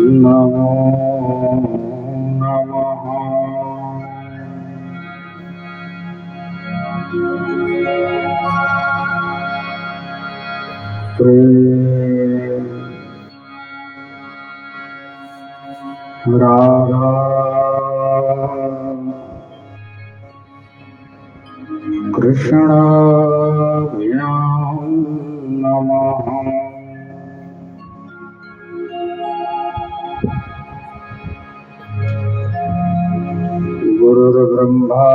नमो नमः। श्री राधा कृष्णाभ्यां नमः। गुरुर्ब्रह्मा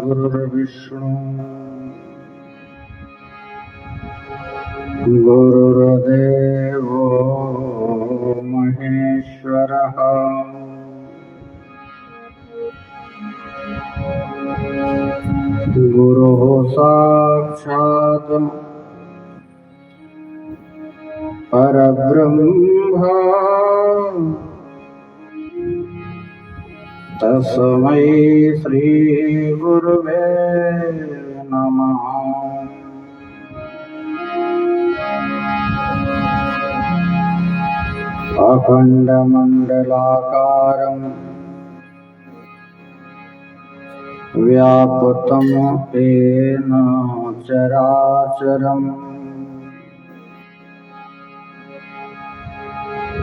गुरुर्विष्णु गुरुर्देवो महेश्वरः। गुरुः साक्षात् परब्रह्म तस्मै श्री गुरुवे नमः। अखण्डमण्डलाकारं व्याप्तं येन चराचरम्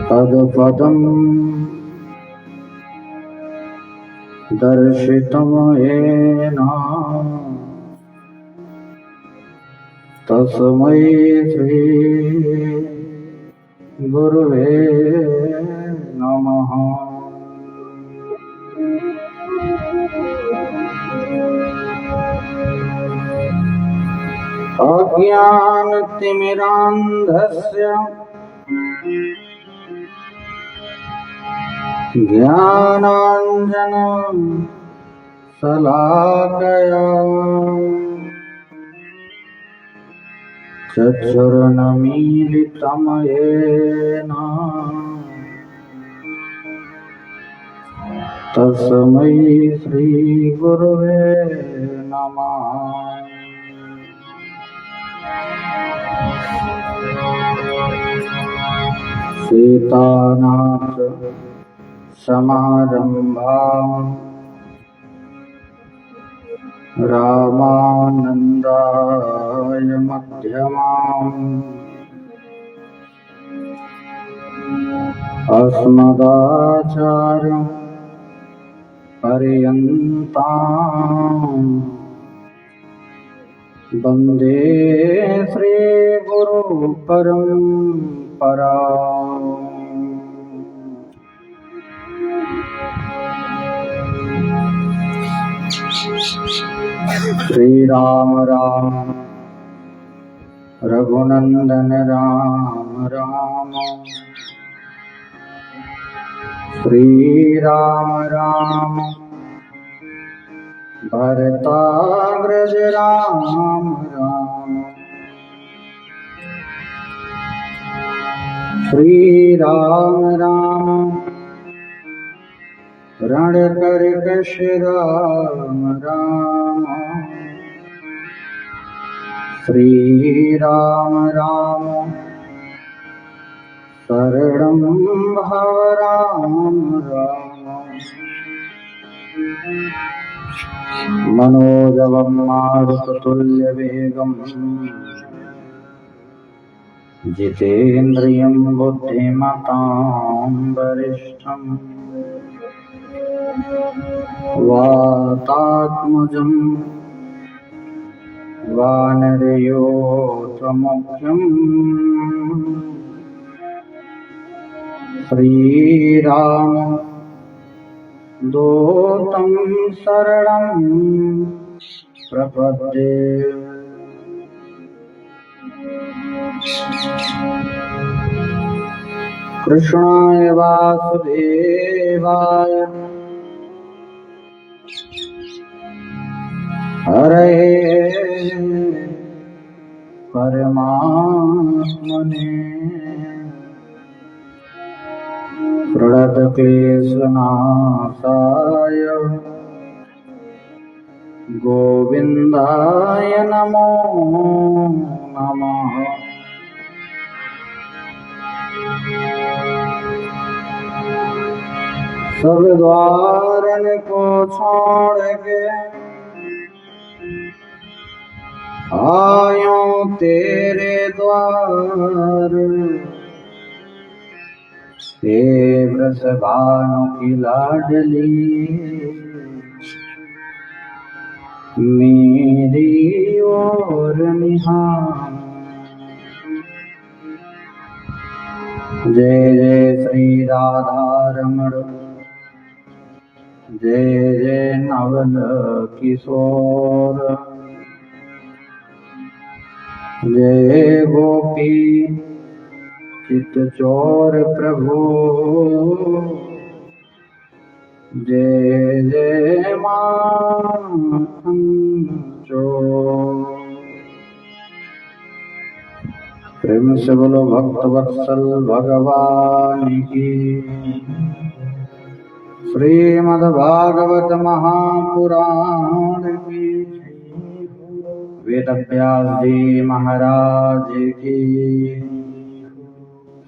तत्पदं दर्शितं येन तस्मै श्री गुरुवे नमः। अज्ञानतिमिरान्धस्य ज्ञानाञ्जनशलाकया चक्षुरुन्मीलितं येन तस्मै श्रीगुरुवे नमः। सीतानाथ समारम्भां रामानन्दाय मध्यमाम् अस्मदाचार्य पर्यन्तां वन्दे श्रीगुरु परम्पराम्। श्रीराम राम रघुनंदन राम राम। श्रीराम राम भरताग्रज राम राम। श्रीराम राम रणकर्कश राम राम। श्रीराम राम शरणं भव राम राम। मनोजवं मारुततुल्यवेगं जितेन्द्रियं बुद्धिमतां वरिष्ठं वातात्मजं वानरयोधमुख्यं श्रीराम दूतं शरणं प्रपद्ये। कृष्णाय वासुदेवाय हरे परमात्मने प्रणतक्लेशनाशाय गोविन्दाय नमो नमः। सब द्वारन को छोड़ के आयो तेरे द्वार। हे व्रत भानु की लाडली मेरी ओर निहार। जय जय श्री राधा रमण, जय जय नवल किशोर, जय गोपी चित चोर प्रभु, जय जय माखन चोर। प्रेम से बोलो भक्त वत्सल भगवान की। श्रीमद् भागवत महापुराण की। वेद व्यास जी महाराज की।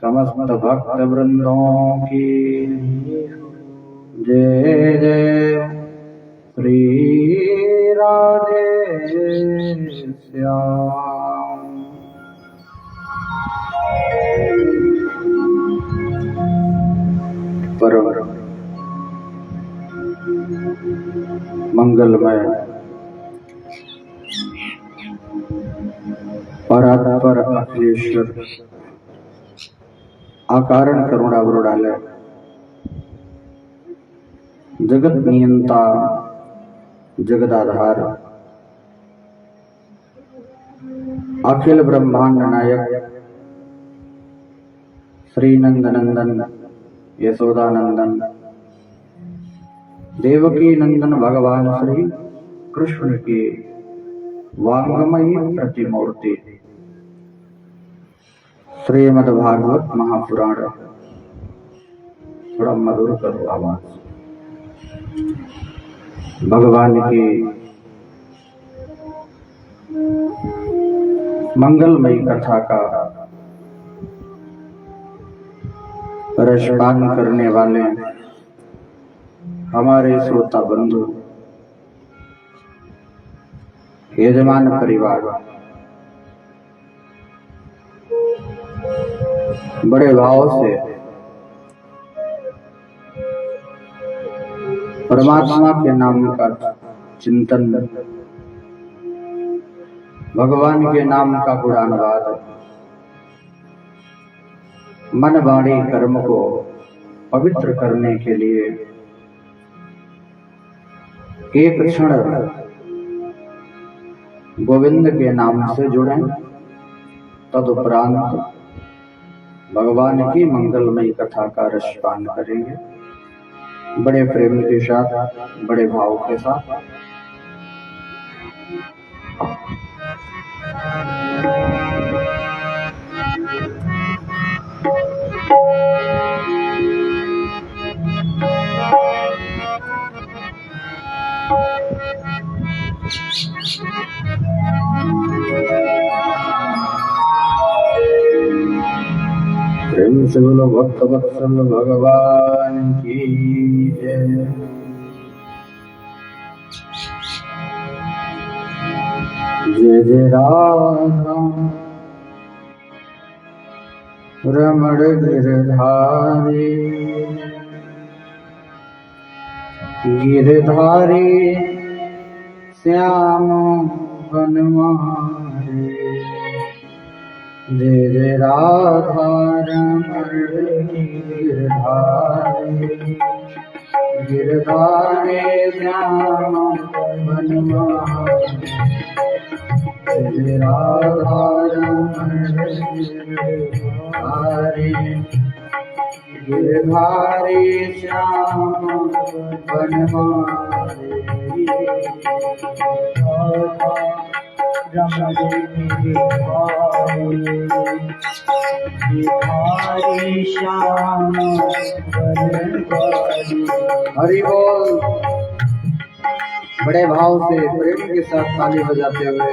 समस्त भक्त वृंदों की जय जय। श्री राधे श्याम। परम मंगलमय परात्पर अखिलेश्वर अकारण करुणा वरुणालय जगत नियंता जगदाधार अखिल ब्रह्मांड नायक श्री नंदनंदन यशोदानंदन देवकी नंदन भगवान श्री कृष्ण की वांगमयी प्रतिमूर्ति श्रीमद् भागवत महापुराण। थोड़ा मधुर करो आवाज। भगवान की मंगलमयी कथा का रसपान करने वाले हमारे श्रोता बंधु, यजमान परिवार, बड़े भाव से परमात्मा के नाम का चिंतन, भगवान के नाम का गुणानुवाद, मन वाणी कर्म को पवित्र करने के लिए एक क्षण गोविंद के नाम से जुड़े। तदुपरांत भगवान की मंगलमयी कथा का रसपान करेंगे बड़े प्रेम के साथ, बड़े भाव के साथ। प्रेम से बोलो भक्त वत्सल भगवान की जय। जय जय राधा रमण गिरधारी, गिरधारी श्याम बनमारे। जय जय राधा रमण गिरधारी, गिरधारी श्याम बनमारे। जय जय राधा रमण गिरधारी, गिरधारी श्याम बनमारे। हरि बोल। बड़े भाव से प्रेम के साथ ताली बजाते हुए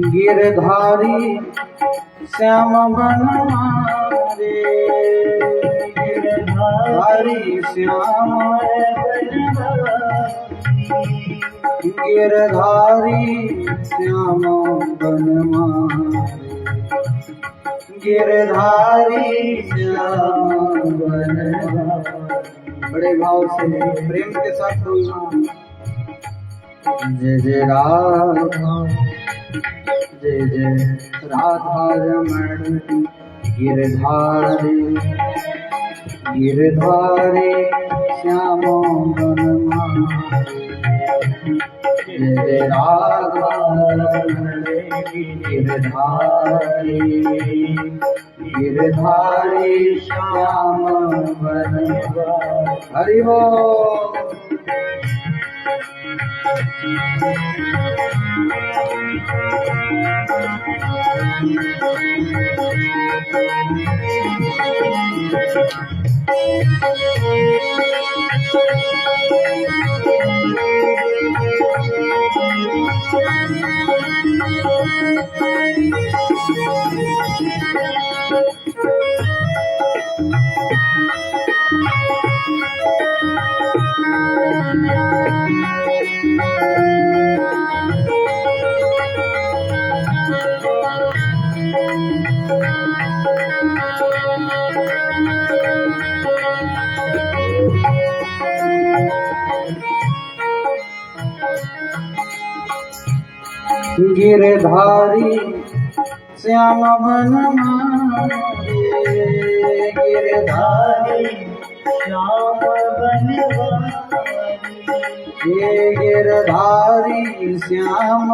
गिरधारी श्याम बनवारे, गिरधारी श्याम गिरधारी श्याम बनवारे, गिरधारी श्याम बनवारे। बड़े भाव से प्रेम के साथ बोलना। जय जय राधा, जय जय राधा रमण गिरधारी, गिरधारी श्याम बनवारे। जय जय राधा रमण गिरधारी, गिरधारी श्याम बनवारे। हरि बोल। गिरधारी श्याम बनवारे, गिरधारी श्याम बनवारे, गिरधारी श्याम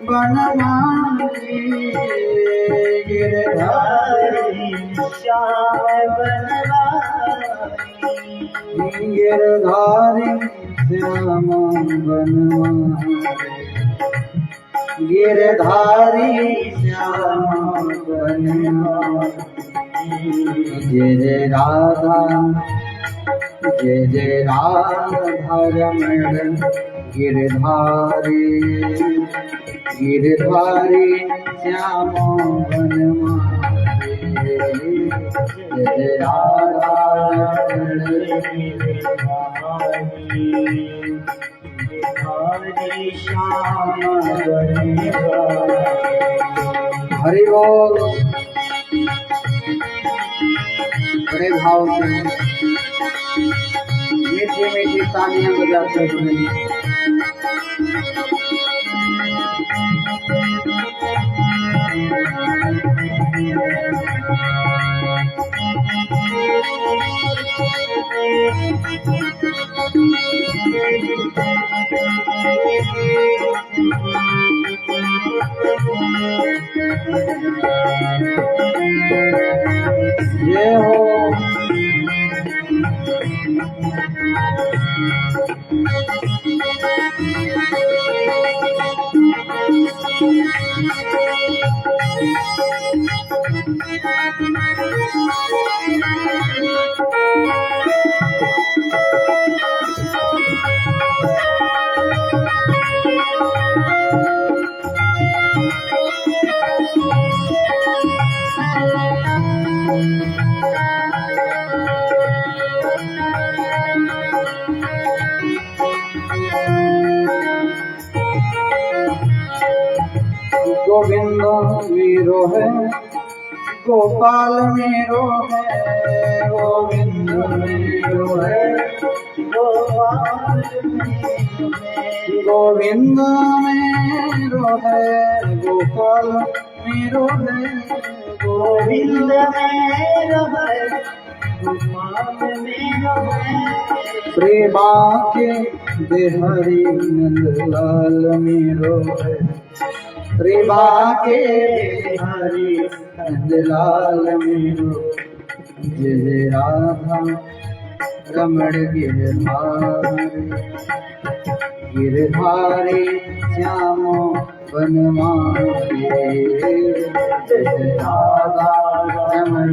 बनवारे, गिरधारी श्याम बनवारे, गिरधारी श्याम बनवारे, गिरधारी श्याम बनवारे। जय जय राधा, जय जय राधा रमण गिरधारी, गिरधारी श्याम बनवारे। जय जय राधा रमण गिरधारी, गिरधारी श्याम बनवारे। हरि बोल। बड़े भाव से मीठी मीठी तालियां बजाते हुए ये हो। गोविंद मेरो है, गोपाल मेरो है, गोविंद मेरो है, गोपाल मेरो है, गोविंद मेरो है, गोपाल मेरो है, गोविंद मेरो है, गोपाल मेरो है। प्रेमा के देहरी नंदलाल मेरो है, प्रेमा के हरि नंदलाल मेरो। जय जय राधा, रमण गिरधारी श्याम बनमाले राधा रमण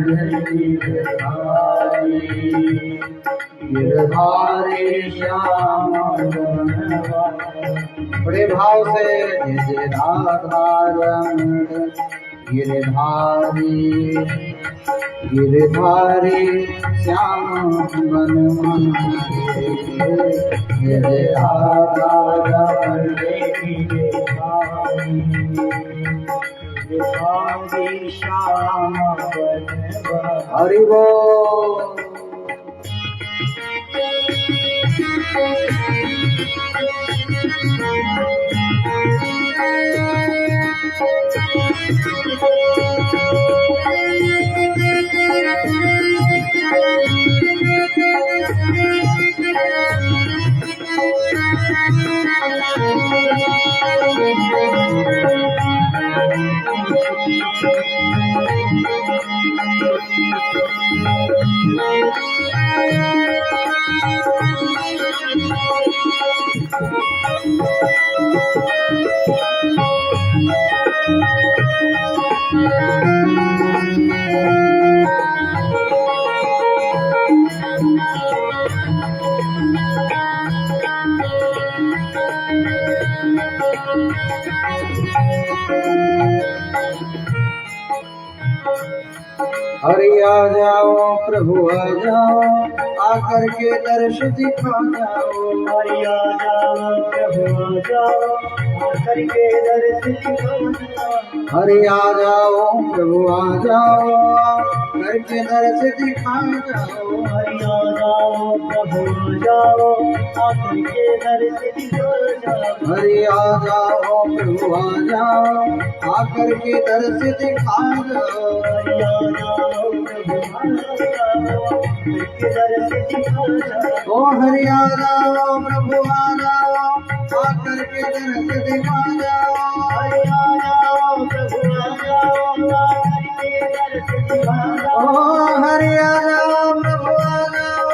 गिरधारी श्याम बनमाले। बड़े भाव से जय राधा रमण गिरधारी श्याम बनमाले जय राधा रमण गिरधारी श्याम बनमाले। हरि बोल। हरि आ जाओ प्रभु आ जाओ आकर के दर्श दिखा जाओ। हरि आ जाओ प्रभु आ जाओ आकर के दर्श दिखा जाओ। हरि आ जाओ प्रभु आ जाओ आकर के दर्श दिखा जाओ। हरि आ जाओ प्रभु आ जाओ आकर के दर्श दिखा जाओ। हरि आ जाओ प्रभु आ जाओ आकर के दर्श दिखा जाओ। हरि आ जाओ ओ हरि आ जाओ प्रभु आ जाओ आकर के दर्श दिखा जाओ। हरि आ जाओ प्रभु आ जाओ आकर के दर्श दिखा जाओ। ओ हरि आ जाओ प्रभु आ जाओ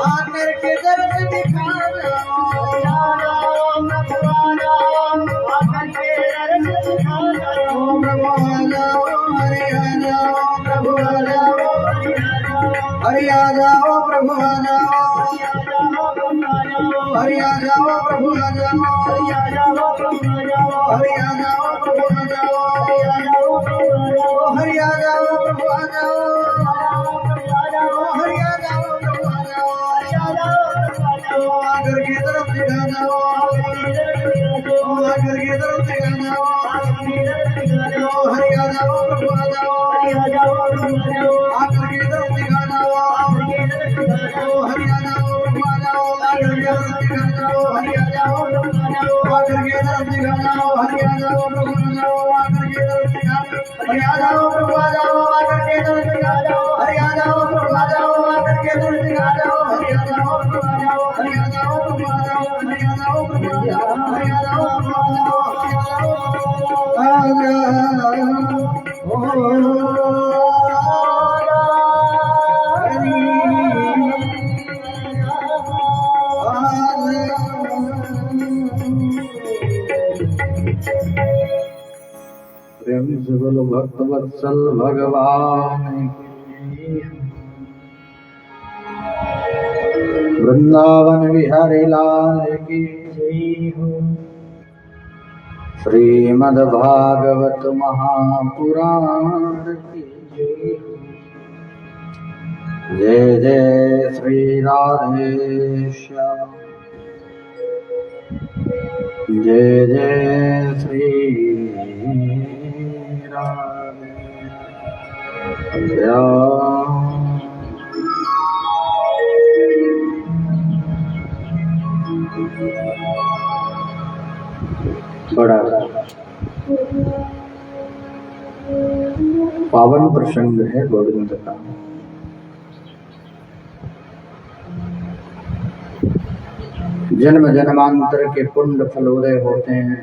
आकर के दर्श दिखा जाओ। हरि आ जाओ प्रभु आ जाओ आकर के दर्श दिखा जाओ। प्रभु आ जाओ हरि आ जाओ प्रभु आ जाओ। हरि आ जाओ प्रभु आ जाओ। हरि आ जाओ प्रभु आ जाओ। हरि आ जाओ प्रभु आ जाओ। हरि आ जाओ प्रभु आ जाओ। हरि आ जाओ प्रभु आ जाओ। हरि आ जाओ प्रभु आ जाओ। आकर की तरफ दिखा जाओ। आकर की तरफ दिखा जाओ। हरि आ जाओ प्रभु आ जाओ। आकर की तरफ दिखा जाओ। हरि आ जाओ प्रभु आ जाओ आकर के तरफ दिखा जाओ। हरि आ जाओ आकर के तरफ दिखा जाओ। हरि आ जाओ प्रभु आ जाओ आकर के तरफ दिखा जाओ। हरि आ जाओ प्रभु आ जाओ आकर के तरफ दिखा जाओ। हरि आ जाओ प्रभु आ जाओ आकर के तरफ दिखा जाओ। हरि आ जाओ प्रभु आ जाओ। हरि आ जाओ प्रभु आ जाओ। हरि आ जाओ प्रभु आ जाओ। हरि आ जाओ प्रभु आ जाओ। प्रेम से बोलो भक्त वत्सल भगवान की। वृंदावन विहारी लाल की जय हो। श्रीमद् भागवत महापुराण की जय हो। जय जय श्री राधेश्याम। जय जय श्री बड़ा पावन प्रसंग है गोविंद का। जन्म जन्मांतर के पुण्य फलोदय होते हैं,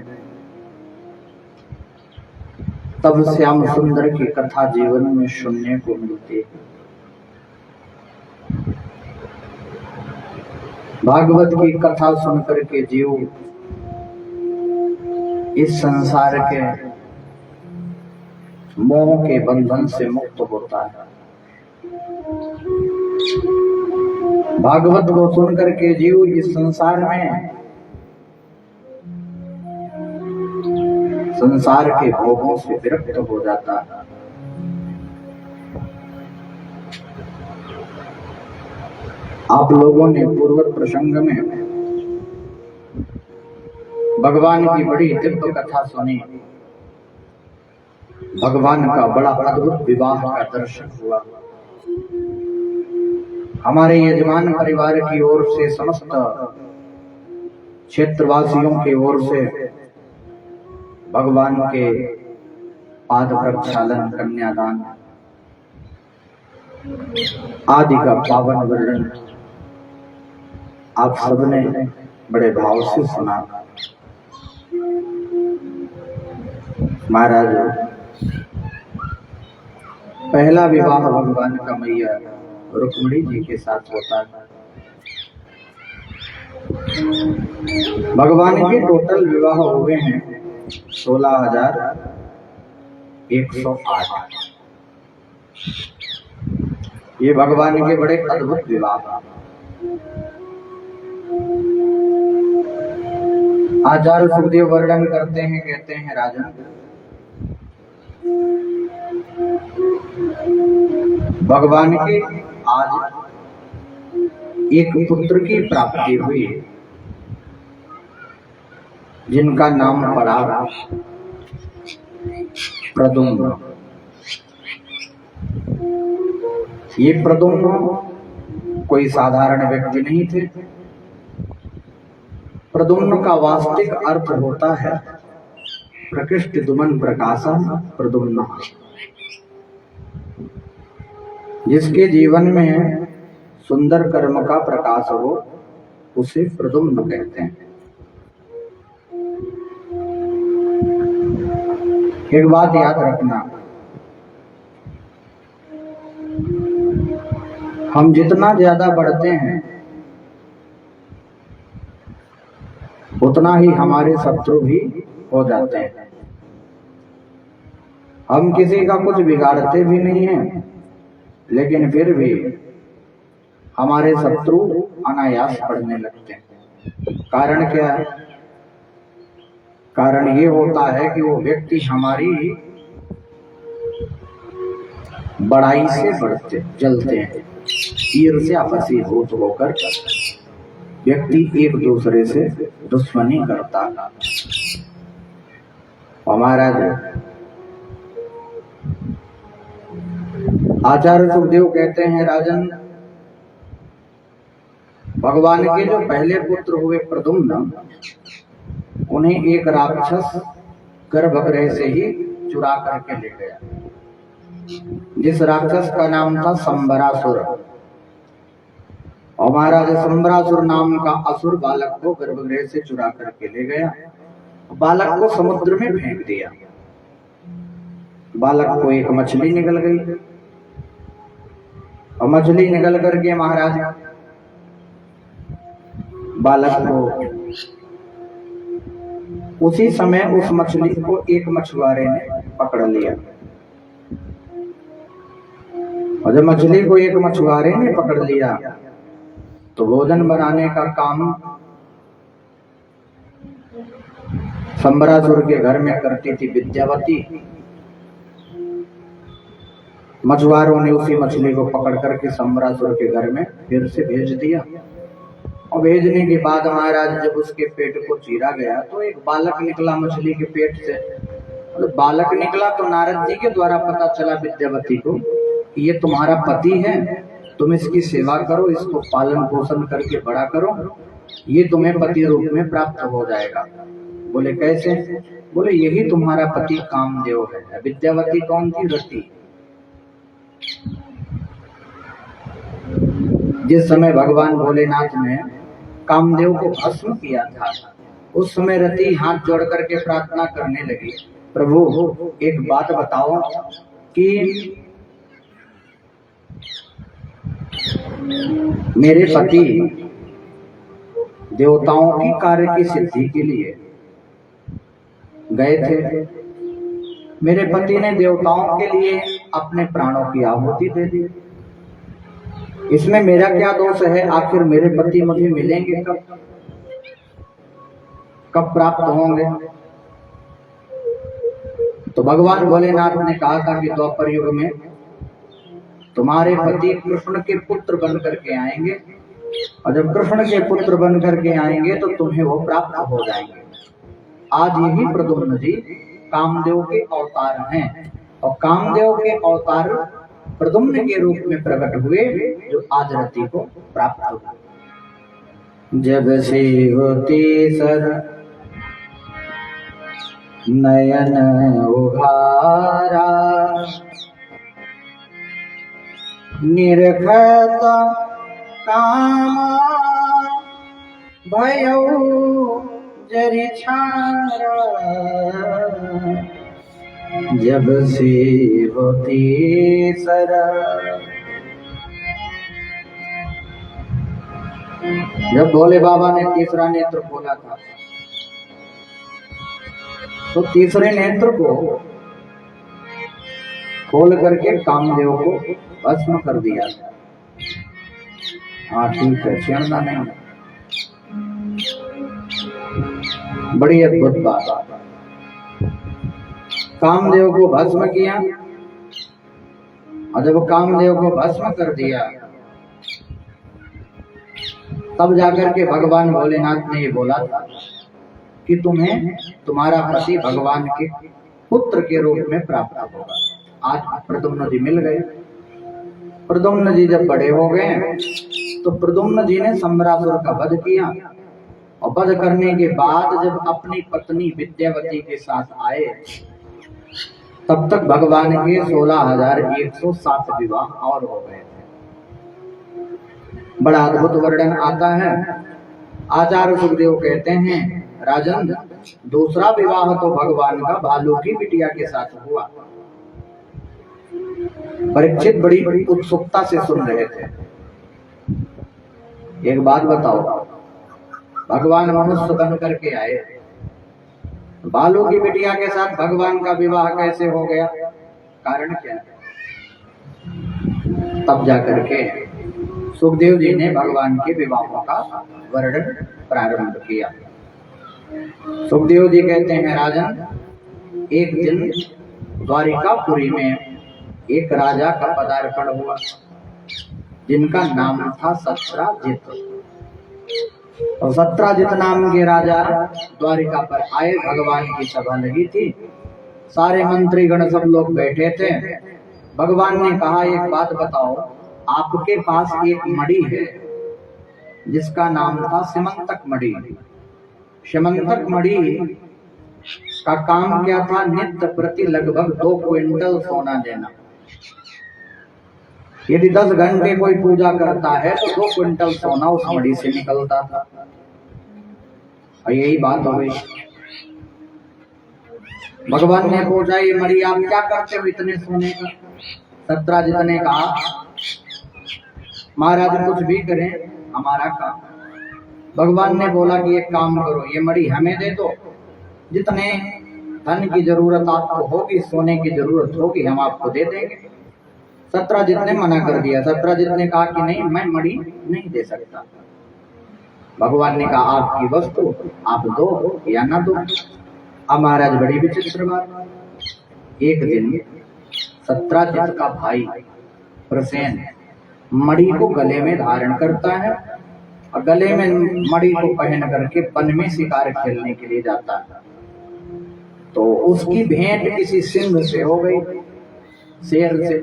तब श्याम सुंदर की कथा जीवन में सुनने को मिलती है। भागवत की कथा सुनकर के जीव इस संसार के मोह के बंधन से मुक्त होता है। भागवत को सुनकर के जीव इस संसार में संसार के भोगों से विरक्त हो जाता है। आप लोगों ने पूर्व प्रसंग में भगवान की बड़ी दिव्य कथा सुनी। भगवान का बड़ा अद्भुत विवाह का दर्शन हुआ। हमारे यजमान परिवार की ओर से, समस्त क्षेत्रवासियों की ओर से भगवान के पाद प्रक्षालन, कन्यादान आदि का पावन वर्णन आप सबने बड़े भाव से सुना। महाराज, पहला विवाह भगवान का मैया रुक्मिणी जी के साथ होता है। भगवान के टोटल विवाह हुए हैं 16,108। ये भगवान के बड़े अद्भुत विवाह। आचार्य सुखदेव वर्णन करते हैं, कहते हैं, राजन, भगवान के आज एक पुत्र की प्राप्ति हुई जिनका नाम पड़ा प्रद्युम्न। ये प्रद्युम्न कोई साधारण व्यक्ति नहीं थे। प्रद्युम्न का वास्तविक अर्थ होता है प्रकृष्ट दुमन प्रकाशम प्रद्युम्न। जिसके जीवन में सुंदर कर्म का प्रकाश हो उसे प्रद्युम्न कहते हैं। एक बात याद रखना, हम जितना ज्यादा बढ़ते हैं उतना ही हमारे शत्रु भी हो जाते हैं। हम किसी का कुछ बिगाड़ते भी नहीं हैं, लेकिन फिर भी हमारे शत्रु अनायास बढ़ने लगते हैं। कारण क्या है? कारण ये होता है कि वो व्यक्ति हमारी बड़ाई से जलते हैं। ईर्ष्यापसी भूत होकर व्यक्ति एक दूसरे से दुश्मनी करता है। हमारा आचार्य सुखदेव कहते हैं, राजन, भगवान के जो पहले पुत्र हुए प्रद्युम्न, उन्हें एक राक्षस गर्भगृह से ही चुरा करके ले गया। जिस राक्षस का नाम था संबरासुर। और महाराज संबरासुर नाम का असुर बालक को गर्भगृह से चुरा करके ले गया। बालक को समुद्र में फेंक दिया। बालक को एक मछली निकल गई और मछली निकल करके महाराज बालक को उसी समय उस मछली को एक मछुआरे ने पकड़ लिया। और जब मछली को एक मछुआरे ने पकड़ लिया तो भोजन बनाने का काम संबरासुर के घर में करती थी विद्यावती। मछुआरों ने उसी मछली को पकड़ करके संबरासुर के घर में फिर से भेज दिया। और भेजने के बाद महाराज जब उसके पेट को चीरा गया तो एक बालक निकला मछली के पेट से। तो बालक निकला तो नारद जी के द्वारा पता चला विद्यावती को कि ये तुम्हारा पति है, तुम इसकी सेवा करो, इसको पालन पोषण करके बड़ा करो, ये तुम्हें पति रूप में प्राप्त हो जाएगा। बोले कैसे? बोले यही तुम्हारा पति कामदेव है। विद्यावती कौन थी? रति। जिस समय भगवान भोलेनाथ ने कामदेव को भस्म किया था, उस समय रति हाथ जोड़ करके प्रार्थना करने लगी, प्रभु एक बात बताओ कि मेरे पति देवताओं की कार्य की सिद्धि के लिए गए थे। मेरे पति ने देवताओं के लिए अपने प्राणों की आहुति दे दी। इसमें मेरा क्या दोष है? आखिर मेरे पति मुझे मिलेंगे कब? कब प्राप्त होंगे? तो भगवान भोलेनाथ ने कहा था कि द्वापर युग में तुम्हारे पति कृष्ण के पुत्र बन करके आएंगे, और जब कृष्ण के पुत्र बन करके आएंगे तो तुम्हें वो प्राप्त हो जाएंगे। आज यही प्रद्युम्न जी कामदेव के अवतार हैं, और कामदेव के अवतार प्रद्युम्न के रूप में प्रकट हुए, जो आज रति को प्राप्त हुए। जब से होती सर नयन उघारा, निरखत काम भयो जरि छारा। जब से होती सरा, जब भोले बाबा ने तीसरा नेत्र खोला था तो तीसरे नेत्र को खोल करके कामदेव को भस्म कर दिया। हाँ ठीक है, छेड़ना नहीं, बड़ी अद्भुत बात। कामदेव को भस्म किया, और जब कामदेव को भस्म कर दिया तब जाकर के भगवान भोलेनाथ ने ये बोला था कि तुम्हें तुम्हारा पति भगवान के पुत्र के रूप में प्राप्त होगा। आज प्रद्युम्न जी मिल गए। प्रद्युम्न जी जब बड़े हो गए तो प्रद्युम्न जी ने सम्रासुर का वध किया, और वध करने के बाद जब अपनी पत्नी विद्यावती के साथ आए तब तक भगवान के 16,107 विवाह और हो गए थे। बड़ा अद्भुत वर्णन आता है। आचार्य सुखदेव कहते हैं, राजन, दूसरा विवाह तो भगवान का भालू की बिटिया के साथ हुआ। परीक्षित बड़ी उत्सुकता से सुन रहे थे। एक बात बताओ, भगवान मनुष्य बन करके आए, भालू की बिटिया के साथ भगवान का विवाह कैसे हो गया? कारण क्या है? तब जाकर के सुखदेव जी ने भगवान के विवाहों का वर्णन प्रारंभ किया। सुखदेव जी कहते हैं, राजन, एक दिन द्वारिकापुरी में एक राजा का पदार्पण हुआ जिनका नाम था सत्राजित। और सत्राजित नाम के राजा द्वारिका पर आए। भगवान की सभा लगी थी, सारे मंत्रीगण सब लोग बैठे थे। भगवान ने कहा, एक बात बताओ, आपके पास एक मणि है जिसका नाम था सिमंतक मणि। सिमंतक मणि का काम क्या था? नित्य प्रति लगभग 2 क्विंटल सोना देना। यदि 10 घंटे कोई पूजा करता है तो 2 क्विंटल सोना उस मणि से निकलता था। और यही बात हो गई। भगवान ने पूछा, ये मणि आप क्या करते हो इतने सोने का? सत्राजित ने कहा, महाराज कुछ भी करें, हमारा काम। भगवान ने बोला कि एक काम करो, ये मणि हमें दे दो, जितने धन की जरूरत आपको होगी, सोने की जरूरत होगी, हम आपको दे देंगे। सत्राजित ने मना कर दिया। सत्राजित ने कहा कि नहीं, मैं मणि नहीं दे सकता। भगवान ने कहा, आपकी वस्तु आप दो या ना दो। अब महाराज बड़ी विचित्र बात। एक दिन सत्राजित का भाई प्रसेन मणि को गले में धारण करता है, और गले में मणि को पहन करके वन में शिकार खेलने के लिए जाता है। तो उसकी भेंट किसी सिंह से हो गई, शेर से।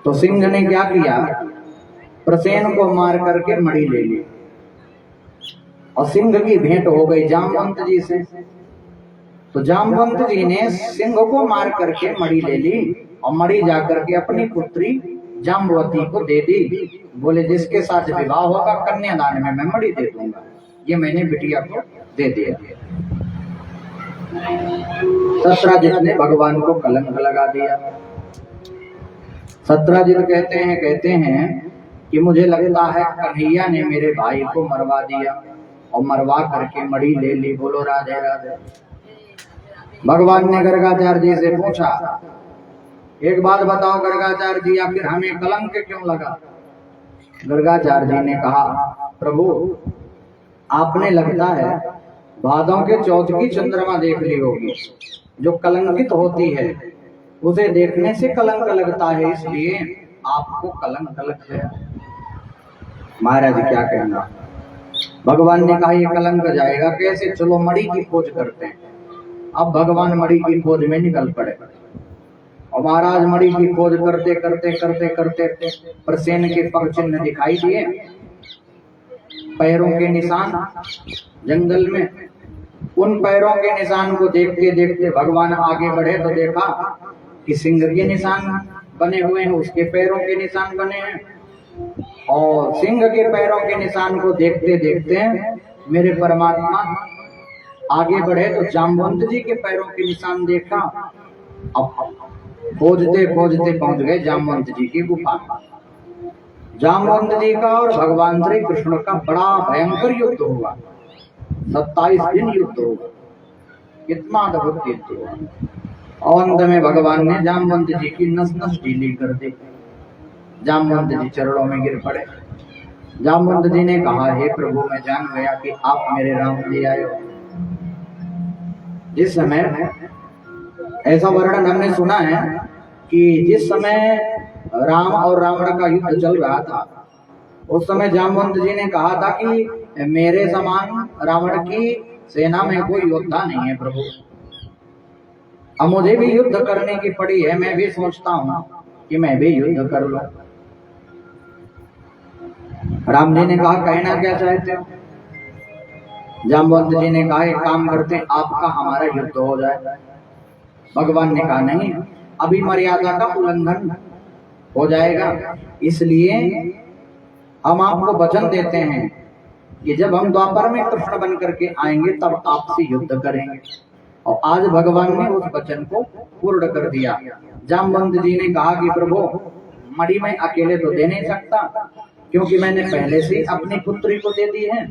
तो सिंह ने क्या किया? प्रसेन को मार करके मणि ले ली, और सिंह की भेंट हो गई जामवंत जी से। तो जामवंत जी ने सिंह को मार करके मणि ले ली, और मणि जाकर के अपनी पुत्री जाम्बवती को दे दी। बोले, जिसके साथ विवाह होगा कन्यादान में मैं मणि दे दूंगा। ये मैंने बिटिया को दे दिया। सत्राजित ने भगवान को कलंक लगा दिया। सत्राजित कहते हैं कि मुझे लगता है कन्हैया ने मेरे भाई को मरवा दिया और मरवा करके मड़ी ले ली। बोलो राधे राधे। भगवान ने गर्गाचार्य जी से पूछा, एक बात बताओ गर्गाचार्य जी, आखिर हमें कलंक क्यों लगा? गर्गाचार्य जी ने कहा, प्रभु आपने लगता है भादों के चौथ की चंद्रमा देख ली होगी, जो कलंकित होती है उसे देखने से कलंक लगता है, इसलिए आपको कलंक लग गया। महाराज क्या कहना। भगवान ने कहा, ये कलंक जाएगा कैसे, चलो मणि की खोज करते हैं। अब भगवान मणि की खोज में निकल पड़े और महाराज मणि की खोज करते करते करते करते प्रसेन के पग चिन्ह दिखाई दिए, पैरों के निशान जंगल में। उन पैरों के निशान को देखते देखते भगवान आगे बढ़े तो देखा कि सिंह के निशान बने हुए हैं, उसके पैरों के निशान बने हैं। और सिंह के पैरों के निशान को देखते देखते मेरे परमात्मा आगे बढ़े तो जामवंत जी के पैरों के निशान देखा। अब खोजते खोजते पहुंच गए जामवंत जी की गुफा। जामवंत जी का और भगवान श्री कृष्ण का बड़ा भयंकर युद्ध हुआ। 27 दिन युद्ध हुआ। कितना अद्भुत युद्ध हुआ। और अंत में भगवान ने जामवंत जी की नस नस ढीली कर दी। जामवंत जी चरणों में गिर पड़े। जामवंत जी ने कहा, हे प्रभु मैं जान गया कि आप मेरे राम जी आए हो। जिस समय ऐसा वर्णन हमने सुना है कि जिस समय राम और रावण का युद्ध चल रहा था, उस समय जामवंत जी ने कहा था कि मेरे समान रावण की सेना में कोई योद्धा नहीं है प्रभु, अब मुझे भी युद्ध करने की पड़ी है, मैं भी सोचता हूँ कि मैं भी युद्ध कर लूं। राम जी ने कहा, कहना क्या चाहते हो? जामवंत जी ने कहा, एक काम करते हैं, आपका हमारा युद्ध हो जाए। भगवान ने कहा, नहीं, अभी मर्यादा का उल्लंघन हो जाएगा, इसलिए हम आपको वचन देते हैं कि जब हम द्वापर में कृष्ण बन करके आएंगे तब आपसे युद्ध करेंगे। और आज भगवान ने उस वचन को पूर्ण कर दिया। जामवंत जी ने कहा कि प्रभु मणि में अकेले तो दे नहीं सकता, क्योंकि मैंने पहले से अपनी पुत्री को दे दी है,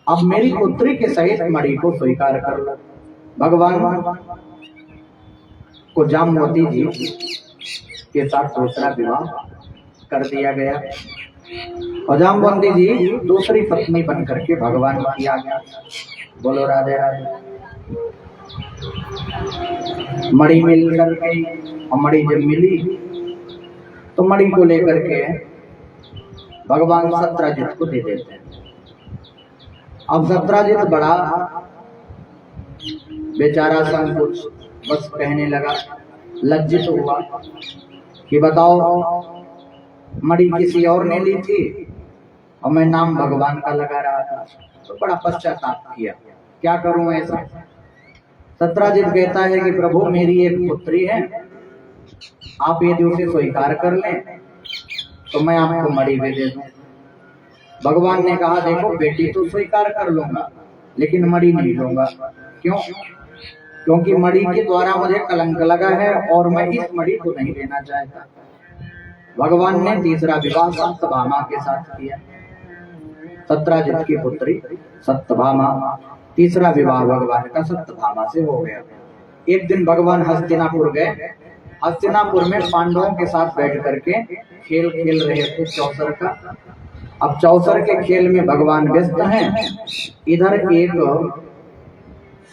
अब मेरी पुत्री के सहित मणि को स्वीकार कर लो। भगवान को जामवती जी के साथ दूसरा विवाह कर दिया गया और जामवंती जी दूसरी पत्नी बन करके भगवान की आ गया। बोलो राधे राधे। मणि मिल करके, और मणि जब मिली तो मणि को लेकर के भगवान सत्राजित को दे देते हैं। अब सत्राजित बड़ा बेचारा संकोच बस कहने लगा, लज्जित हुआ कि बताओ मणि किसी और ने ली थी और मैं नाम भगवान का लगा रहा था, तो बड़ा पश्चाताप किया, क्या करूं ऐसा। सत्राजित कहता है कि प्रभु मेरी एक पुत्री है, आप यदि उसे स्वीकार कर लें तो मैं आपको मणि भी दे दूं। भगवान ने कहा, देखो बेटी तो स्वीकार कर लूंगा लेकिन मणि नहीं लूंगा। क्यों? क्योंकि मणि के द्वारा मुझे कलंक लगा है और मैं इस मणि को नहीं लेना चाहता। भगवान ने तीसरा विवाह सत्यभामा के साथ किया। सत्राजित की पुत्री सत्यभामा, तीसरा विवाह भगवान का सत्यभामा से हो गया। एक दिन भगवान हस्तिनापुर गए। हस्तिनापुर में पांडवों के साथ बैठ करके खेल खेल रहे थे चौसर का। अब चौसर के खेल में भगवान व्यस्त हैं। इधर एक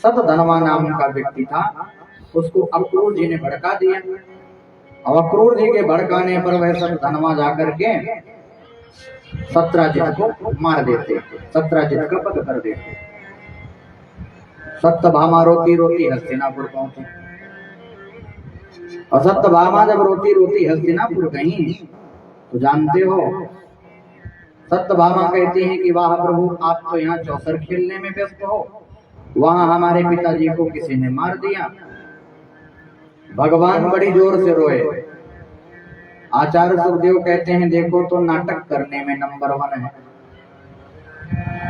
सतधनवा नाम का व्यक्ति था, उसको अक्रूर जी ने भड़का दिया और अक्रूर जी के भड़काने पर वह सतधनवा जाकर के सत्राजित को मार देते, सत्राजित का वध कर देते। सत्यभामा रोती रोती हस्तिनापुर पहुंची और सत्यभामा जब रोती रोती हस्तिनापुर गई तो जानते हो सत्यभामा कहती हैं कि वाह प्रभु, आप तो यहाँ चौसर खेलने में व्यस्त हो, वहां हमारे पिताजी को किसी ने मार दिया। भगवान बड़ी जोर से रोए। आचार्य सुखदेव कहते हैं, देखो तो नाटक करने में नंबर 1 है।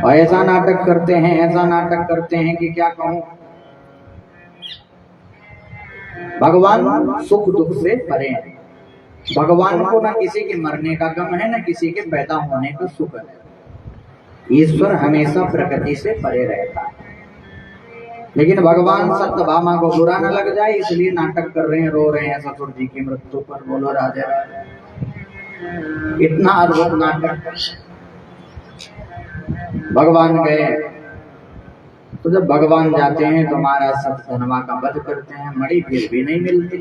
और ऐसा नाटक करते हैं, ऐसा नाटक करते हैं कि क्या कहूं। भगवान सुख दुख से परे हैं, भगवान को ना किसी के मरने का गम है, ना किसी के पैदा होने का सुख है। ईश्वर हमेशा प्रकृति से परे रहता है। लेकिन भगवान सत्यभामा को बुरा न लग जाए इसलिए नाटक कर रहे हैं, रो रहे हैं ससुर जी की मृत्यु पर। बोलो राधे राधे। इतना अद्भुत नाटक। भगवान गए तो जब भगवान जाते हैं तो महाराज सत्यधनवा का वध करते हैं, मणि फिर भी नहीं मिलती।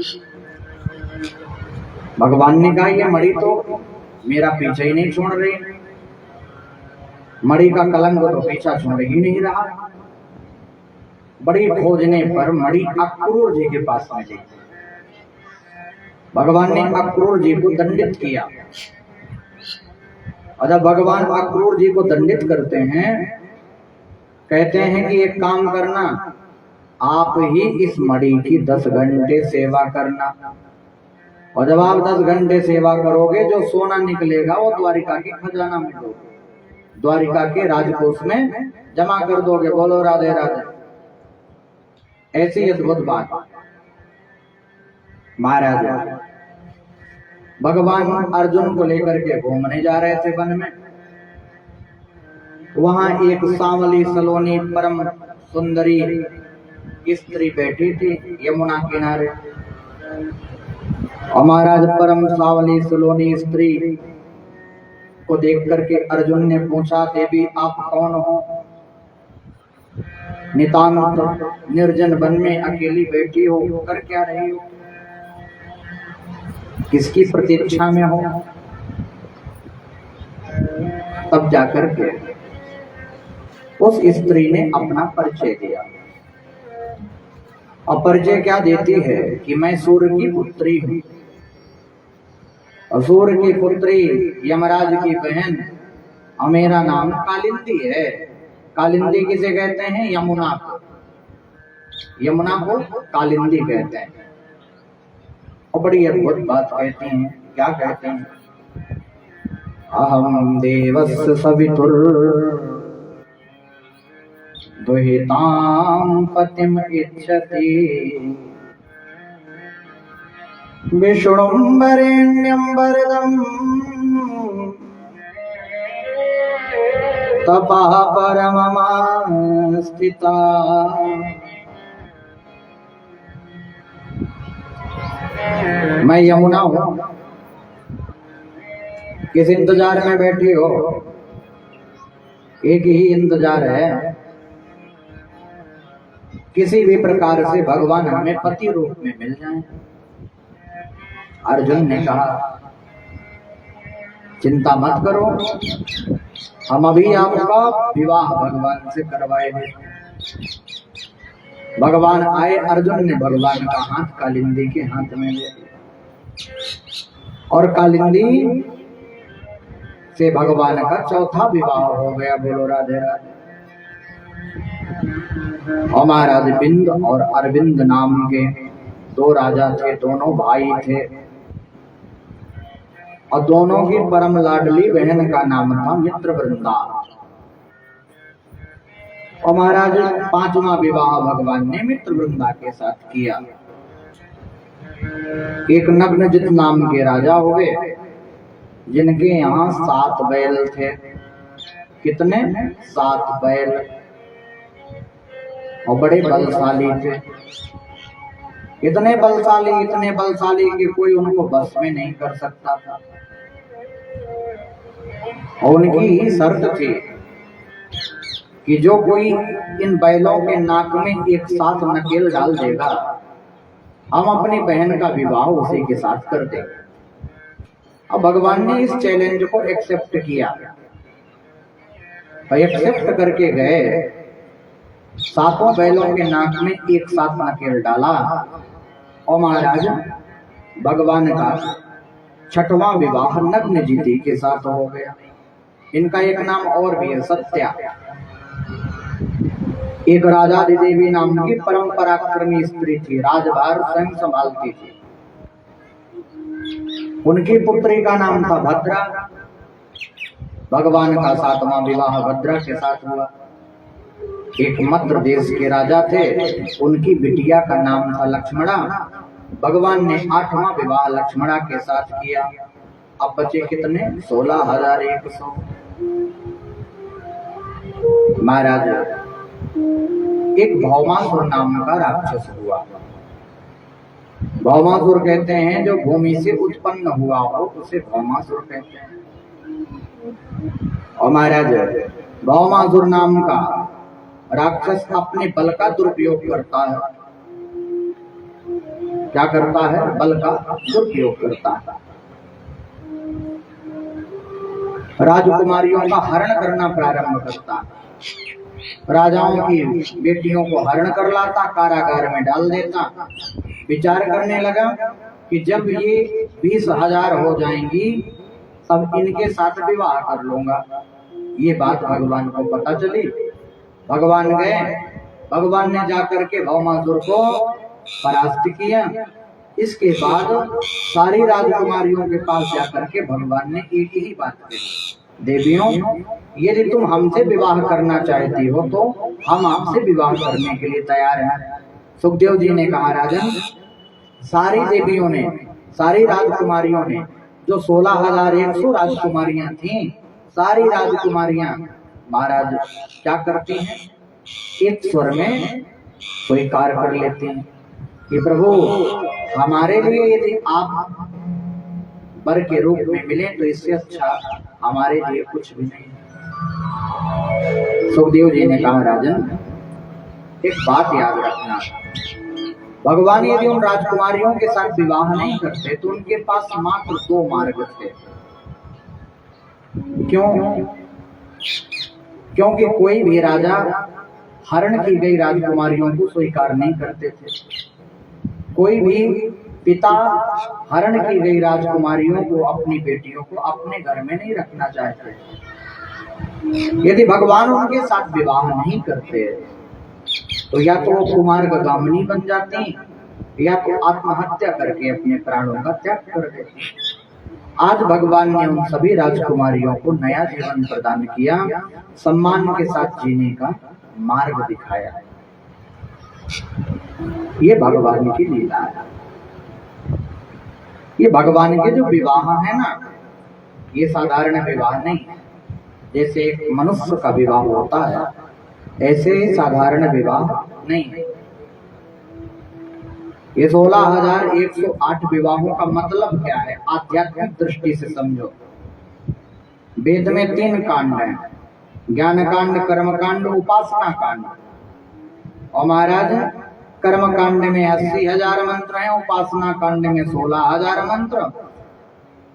भगवान ने कहा ये मणि तो मेरा पीछे ही नहीं छोड़ रही, मणि का कलंक तो पीछा छोड़ ही नहीं रहा। बड़ी खोजने पर मणि अक्रूर जी के पास मिली। भगवान ने अक्रूर जी को दंडित किया, और जब भगवान अक्रूर जी को दंडित करते हैं, कहते हैं कि एक काम करना, आप ही इस मणि की 10 घंटे सेवा करना, और जब आप 10 घंटे सेवा करोगे जो सोना निकलेगा वो द्वारिका के खजाना में दोगे, द्वारिका के राजकोष में जमा कर दोगे। बोलो राधे राधे। ऐसी अद्भुत बात। महाराज भगवान अर्जुन को लेकर के घूमने जा रहे थे वन में। वहां एक सांवली सलोनी परम सुंदरी स्त्री बैठी थी यमुना किनारे। और महाराज परम सांवली सलोनी स्त्री को देख करके अर्जुन ने पूछा, देवी आप कौन हो? नितांत निर्जन वन में अकेली बैठी हो, कर क्या रही हो? किसकी प्रतीक्षा में हो? तब जाकर के उस स्त्री ने अपना परिचय दिया। और परिचय क्या देती है कि मैं सूर्य की पुत्री हूँ, और सूर्य की पुत्री यमराज की बहन, और मेरा नाम कालिंदी है। कालिंदी किसे कहते हैं? यमुना को। यमुना को कालिंदी कहते हैं। और बड़ी अद्भुत बात कहते हैं। क्या कहते हैं? अहम देवस्य सवितुर दुहितां पतिम इच्छति विष्णुं वरेण्यं वरदं तपः परमं स्थिता। मैं यमुना हूं, किस इंतजार में बैठी हो? एक ही इंतजार है, किसी भी प्रकार से भगवान हमें पति रूप में मिल जाएं। अर्जुन ने कहा चिंता मत करो, हम अभी आपका विवाह भगवान से करवाएंगे। भगवान आए, अर्जुन ने भगवान का हाथ कालिंदी के हाथ में ले लिया, और कालिंदी से भगवान का चौथा विवाह हो गया। बोलो राधे राधे। और महाराज बिंद और अरविंद नाम के 2 राजा थे, दोनों भाई थे, और दोनों की परम लाडली बहन का नाम था मित्रवृंदा। और महाराज 5वां विवाह भगवान ने मित्रवृंदा के साथ किया। एक नग्नजित नाम के राजा हो गए, जिनके यहाँ 7 बैल थे। कितने? 7 बैल, और बड़े बलशाली थे। इतने बलशाली कि कोई उनको बस में नहीं कर सकता था। और उनकी शर्त थी कि जो कोई इन बैलों के नाक में एक साथ नकेल डाल देगा, हम अपनी बहन का विवाह उसी के साथ कर देंगे। अब भगवान ने इस चैलेंज को एक्सेप्ट किया, और एक्सेप्ट करके गए। 7 बैलों के नाक में एक साथ नकेल डाला, और महाराज भगवान का 6वां विवाह नग्न जीती के साथ हो गया। इनका एक नाम और भी है, सत्या। एक राजा देवी नाम की परम पराक्रमी स्त्री थी, राजभार स्वयं संभालती थी। उनकी पुत्री का नाम था भद्रा। भगवान का 7वां विवाह भद्रा के साथ हुआ। एक मद्र देश के राजा थे, उनकी बिटिया का नाम था लक्ष्मणा, भगवान ने 8वां विवाह लक्ष्मणा के साथ किया। अब बचे कितने? 16,100। महाराज एक भौमासुर नाम का राक्षस हुआ। भौमासुर कहते हैं जो भूमि से उत्पन्न हुआ हो उसे भौमासुर कहते हैं। और महाराज भौमासुर नाम का राक्षस अपने बल का दुरुपयोग करता है। क्या करता है? बल का दुरुपयोग करता है। राजकुमारियों का हरण करना प्रारंभ करता है। राजाओं की बेटियों को हरण कर लाता, कारागार में डाल देता। विचार करने लगा कि जब ये 20,000 हो जाएंगी तब इनके साथ विवाह कर लूंगा। ये बात भगवान को पता चली। भगवान गए, भगवान ने जाकर के भौमासुर को परास्त किया। इसके बाद सारी राजकुमारियों के पास जाकर के भगवान ने एक ही बात कही, देवियों यदि तुम हमसे विवाह करना चाहती हो तो हम आपसे विवाह करने के लिए तैयार हैं। सुखदेव जी ने कहा, राजन सारी देवियों ने, सारी राजकुमारियों ने, जो 16,100 राजकुमारियां थीं, सारी राजकुमारियां महाराज क्या करती हैं? एक स्वर में स्वीकार कर लेती हैं कि प्रभु हमारे लिए यदि आप वर के रूप में मिले तो इससे अच्छा हमारे लिए कुछ भी नहीं। सुखदेव जी ने कहा, राजन एक बात याद रखना, भगवान यदि उन राजकुमारियों के साथ विवाह नहीं करते तो उनके पास मात्र 2 मार्ग थे। क्यों? क्योंकि कोई भी राजा हरण की गई राजकुमारियों को स्वीकार नहीं करते थे। कोई भी पिता हरण की गई राजकुमारियों को, अपनी बेटियों को अपने घर में नहीं रखना चाहते। यदि भगवान उनके साथ विवाह नहीं करते तो या तो वो कुमारगामिनी बन जाती या तो आत्महत्या करके अपने प्राणों का त्याग कर देती। आज भगवान ने उन सभी राजकुमारियों को नया जीवन प्रदान किया, सम्मान के साथ जीने का मार्ग दिखाया। ये भगवान की लीला है। ये भगवान के जो विवाह है ना, ये साधारण विवाह नहीं है। जैसे एक मनुष्य का विवाह होता है ऐसे साधारण विवाह नहीं है। ये 16,108 विवाहों का मतलब क्या है? आध्यात्मिक दृष्टि से समझो। वेद में 3 कांड हैं, ज्ञान कांड, कर्म कांड, उपासना कांड। और महाराज कर्म कांड में 80,000 मंत्र हैं, उपासना कांड में 16,000 मंत्र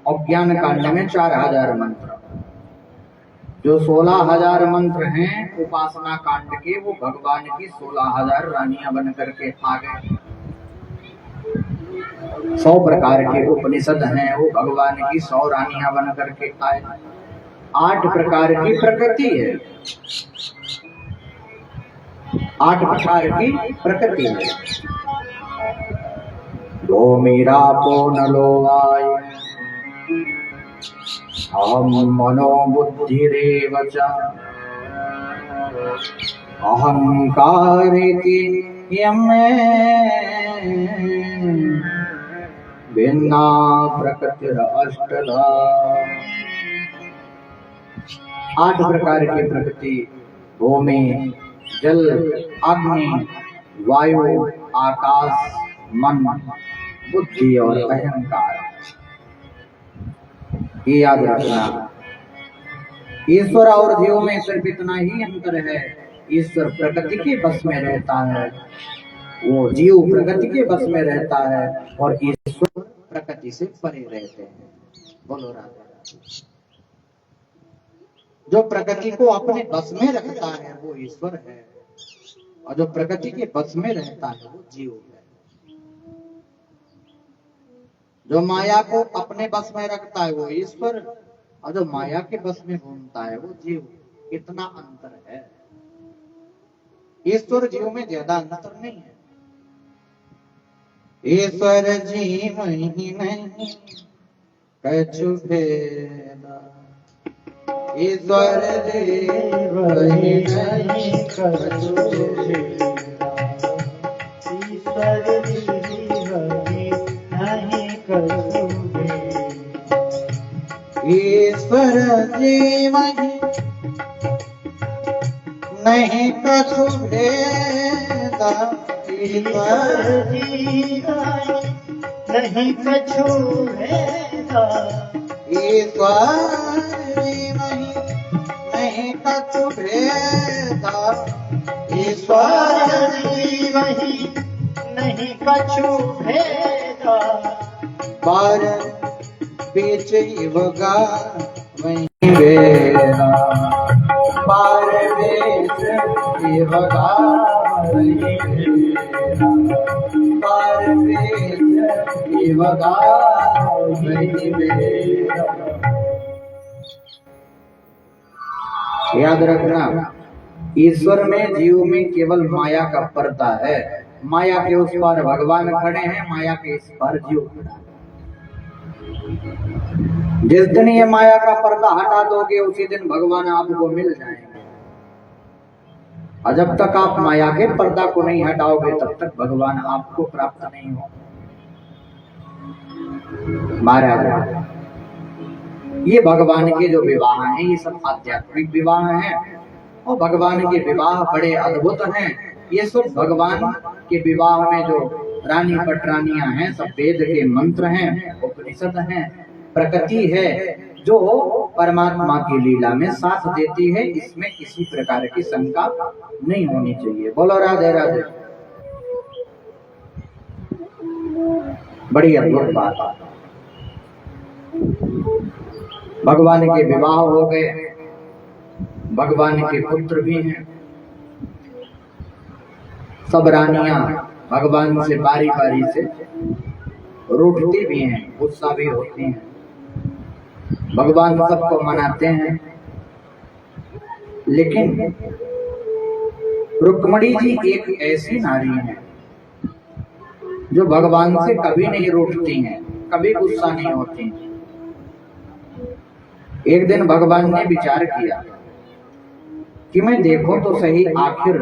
और ज्ञान कांड में 4,000 मंत्र। जो 16,000 मंत्र हैं उपासना कांड के, वो भगवान की 16,000 रानियां बन करके आ गए। 100 प्रकार के उपनिषद हैं, वो भगवान की 100 रानियां बन करके आए। 8 प्रकार की प्रकृति है, 8 प्रकार की प्रकृति है। दो मीरा पो नलो वायु अहम मनो बुद्धिरेव च अहंकारिति यमे भिन्ना प्रकृतिर अष्टधा। 8 प्रकार की प्रकृति, भूमि, जल, अग्नि, वायु, आकाश, मन, बुद्धि और अहंकार। ये याद रखना। ईश्वर और जीव में सिर्फ इतना ही अंतर है, ईश्वर प्रकृति के बस में रहता है, वो जीव प्रकृति के बस में रहता है और ईश्वर प्रकृति से परे रहते हैं। बोलो राधे राधे। जो प्रकृति को अपने बस में रखता है वो ईश्वर है और जो प्रकृति के बस में रहता है वो जीव है। जो माया को अपने बस में रखता है वो ईश्वर और जो माया के बस में घूमता है वो जीव। कितना अंतर है। ईश्वर जीव में ज्यादा अंतर नहीं है। ईश्वर जीव ही नहीं कछु भेदा, ईश्वर जीव ही नहीं कछु भेदा, ईश्वर जीव ही ईश्वर जीव नहीं कछु भेदा, ईश्वर जीव नहीं कछु भेदा, ईश्वर जीव नहीं कछु भेदा, ईश्वर जीव नहीं कछु भेदा, पर बीच युगा वहीं वेदा, पर बीच युगा वहीं वेदा, पर बीच युगा वहीं वेदा। याद रखना, ईश्वर में जीव में केवल माया का पर्दा है। माया के उस पार भगवान खड़े हैं, माया के इस पार जीव खड़ा है। जिस दिन ये माया का पर्दा हटा दोगे उसी दिन भगवान आपको मिल जाएंगे, और जब तक आप माया के पर्दा को नहीं हटाओगे तब तक भगवान आपको प्राप्त नहीं हो। महाराज, ये भगवान के जो विवाह हैं ये सब आध्यात्मिक विवाह हैं, और भगवान के विवाह बड़े अद्भुत हैं। ये सब भगवान के विवाह में जो रानी पटरानियां हैं सब वेद के मंत्र हैं, उपनिषद हैं, प्रकृति है जो परमात्मा की लीला में साथ देती है। इसमें किसी प्रकार की शंका नहीं होनी चाहिए। बोलो राधे राधे। बड़ी अद्भुत बात। भगवान के विवाह हो गए, भगवान के पुत्र भी हैं। सब रानियां भगवान से बारी बारी से रूठती भी हैं, गुस्सा भी होती हैं। भगवान सबको मनाते हैं, लेकिन रुक्मणी जी एक ऐसी नारी है जो भगवान से कभी नहीं रूठती हैं, कभी गुस्सा नहीं होती। एक दिन भगवान ने विचार किया कि मैं देखो तो सही आखिर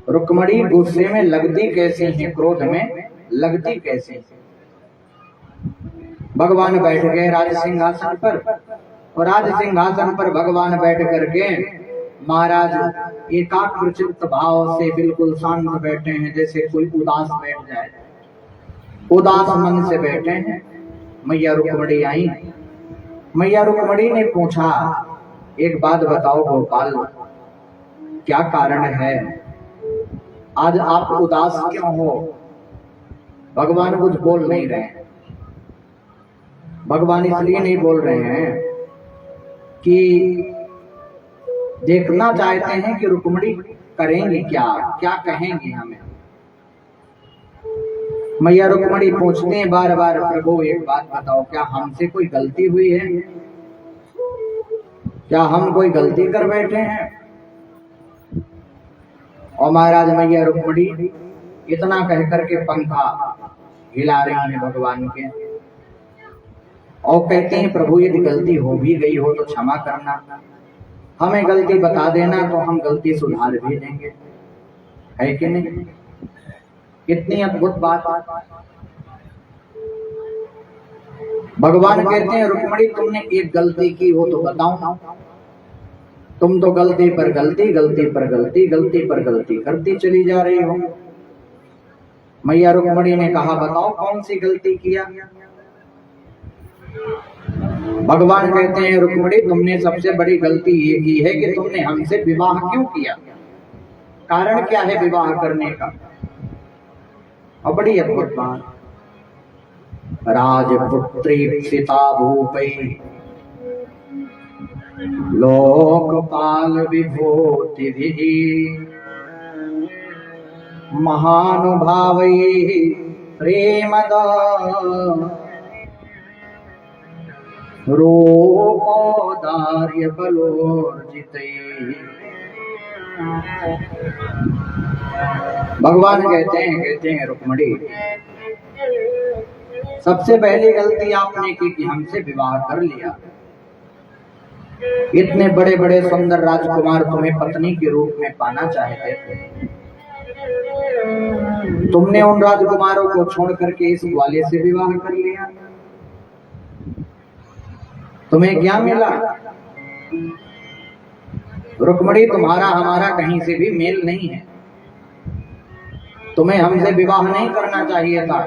रुक्मणी गुस्से में लगती कैसे है, क्रोध में लगती कैसे है। भगवान बैठ गए राज सिंहासन पर, और राज सिंहासन पर भगवान बैठ करके महाराज एकाग्र चित्त भाव से बिल्कुल शांत बैठे हैं, जैसे कोई उदास बैठ जाए। उदास मन से बैठे हैं। मैया रुक्मणी आई। मैया रुक्मणी ने पूछा, एक बात बताओ गोपाल, क्या कारण है, आज आप उदास क्यों हो? भगवान कुछ बोल नहीं रहे हैं। भगवान इसलिए नहीं बोल रहे हैं कि देखना चाहते हैं कि रुक्मणी करेंगे क्या, क्या कहेंगे हमें। मैया रुक्मणी पूछते हैं बार बार, प्रभु एक बात बताओ, क्या हमसे कोई गलती हुई है? क्या हम कोई गलती कर बैठे हैं? और महाराज मैया रुक्मणी इतना कह करके पंखा हिला रही हैं भगवान के, और कहते हैं प्रभु यदि गलती हो भी गई हो तो क्षमा करना, हमें गलती बता देना तो हम गलती सुधार भी देंगे, है कि नहीं? कितनी अद्भुत बात। भगवान कहते हैं रुक्मणी तुमने एक गलती की हो तो बताओ। तुम तो गलती पर गलती, गलती पर गलती, गलती पर गलती करती चली जा रही हो। मैया रुक्मणी ने कहा बताओ कौन सी गलती किया। भगवान कहते हैं रुक्मणी तुमने सबसे बड़ी गलती ये की है कि तुमने हमसे विवाह क्यों किया, कारण क्या है विवाह करने का। और बड़ी अद्भुत बात, राजपुत्री सीता भूपै लोकपाल विभूति महानुभावै प्रेमद रूपोदार्य बलोर्जितै। भगवान कहते हैं रुक्मणी सबसे पहली गलती आपने की कि हमसे विवाह कर लिया। इतने बड़े बड़े सुंदर राजकुमार तुम्हें पत्नी के रूप में पाना चाहते थे, तुमने उन राजकुमारों को छोड़ करके इस ग्वाले से विवाह कर लिया। तुम्हें क्या मिला? रुक्मणी, तुम्हारा हमारा कहीं से भी मेल नहीं है। तुम्हें हमसे विवाह नहीं करना चाहिए था।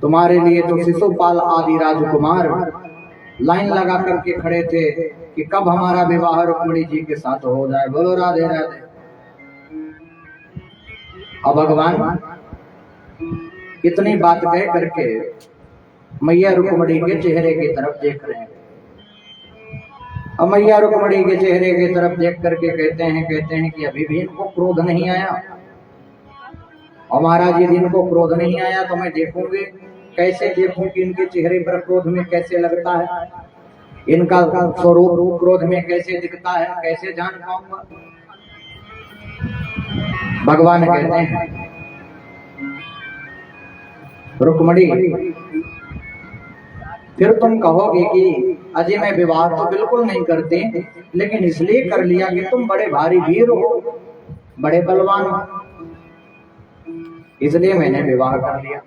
तुम्हारे लिए तो शिशुपाल आदि राजकुमार लाइन लगा करके खड़े थे कि कब हमारा विवाह रुक्मणी जी के साथ हो जाए। बोलो राधे राधे। अब भगवान इतनी बात कह करके मैया रुक्मणी के चेहरे की तरफ देख रहे हैं। अब मैया रुक्मणी के चेहरे की तरफ देख करके कहते हैं कि अभी भी इनको क्रोध नहीं आया। और महाराज जी, इनको क्रोध नहीं आया तो मैं देखूंगी, कैसे देखूं कि इनके चेहरे पर क्रोध में कैसे लगता है, इनका स्वरूप क्रोध में कैसे दिखता है, कैसे जान पाऊंगा। भगवान कहते हैं, रुक्मणी, फिर तुम कहोगे कि अजय मैं विवाह तो बिल्कुल नहीं करते, लेकिन इसलिए कर लिया कि तुम बड़े भारी वीर हो, बड़े बलवान हो, इसलिए मैंने विवाह कर लिया।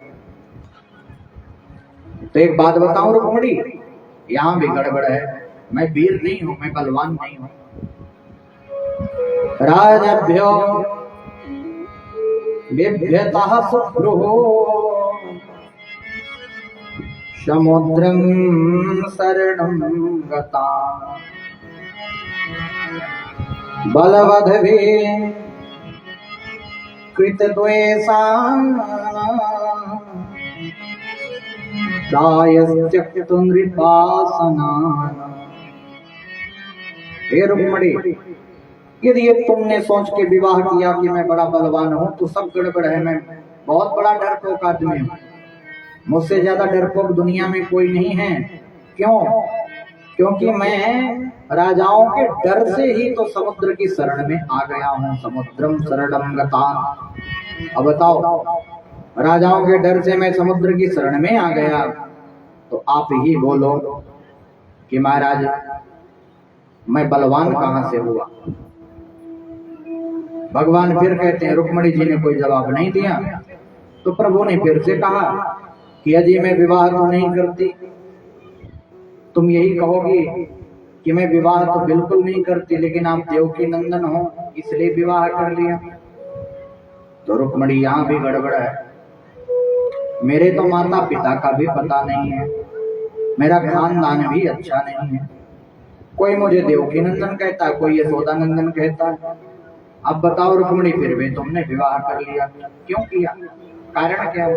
तो एक बात बताऊं रुक्मणी, यहां भी गड़बड़ है। मैं वीर नहीं हूं, मैं बलवान नहीं हूं। राजभ्यो बिभ्यतः सुभ्रुः समुद्रं शरणं गता बलवद्भिः कृतद्वेषा प्रायश्चित्तो नृपासना। हे रुक्मणी, यदि ये तुमने सोच के विवाह किया कि मैं बड़ा बलवान हूं तो सब गड़बड़ है। मैं बहुत बड़ा डरपोक आदमी हूं, मुझसे ज्यादा डरपोक दुनिया में कोई नहीं है। क्यों? क्योंकि मैं राजाओं के डर से ही तो समुद्र की शरण में आ गया हूं। समुद्रम शरणं गता। अब बताओ, राजाओं के डर से मैं समुद्र की शरण में आ गया, तो आप ही बोलो कि महाराज मैं बलवान कहां से हुआ? भगवान फिर कहते हैं, रुक्मणी जी ने कोई जवाब नहीं दिया तो प्रभु ने फिर से कहा कि यदि मैं विवाह तो नहीं करती, तुम यही कहोगी कि मैं विवाह तो बिल्कुल नहीं करती, लेकिन आप देवकी नंदन हो इसलिए विवाह कर लिया। तो रुक्मणी, यहां भी गड़बड़ है। मेरे तो माता पिता का भी पता नहीं है, मेरा खानदान भी अच्छा नहीं है। कोई मुझे देवकी नंदन कहता है, कोई यशोदा नंदन कहता है। अब बताओ रुक्मणी, फिर भी तुमने विवाह कर लिया, क्यों किया? कारण क्या है?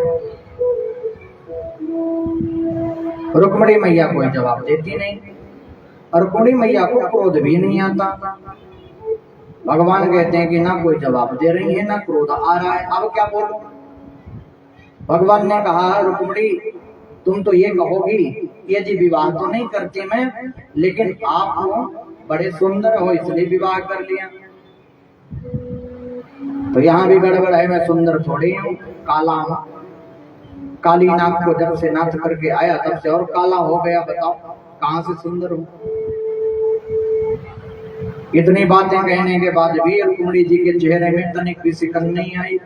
रुक्मणी मैया कोई जवाब देती नहीं, और रुक्मणी मैया को क्रोध भी नहीं आता। भगवान कहते हैं कि ना कोई जवाब दे रही है, ना क्रोध आ रहा है, अब क्या बोलूं? भगवान ने कहा, रुक्मणी तुम तो ये कहोगी यदि विवाह तो नहीं करती मैं, लेकिन आप बड़े सुंदर हो इसलिए विवाह कर लिया। तो यहाँ भी गड़बड़ है। मैं सुंदर थोड़ी हूँ, काला हूँ। काली नाक को जब से नाथ करके आया तब से और काला हो गया। बताओ कहां से सुंदर हूँ? इतनी बातें कहने के बाद भी रुक्मणी जी के चेहरे में तनिक भी सिकन नहीं आई।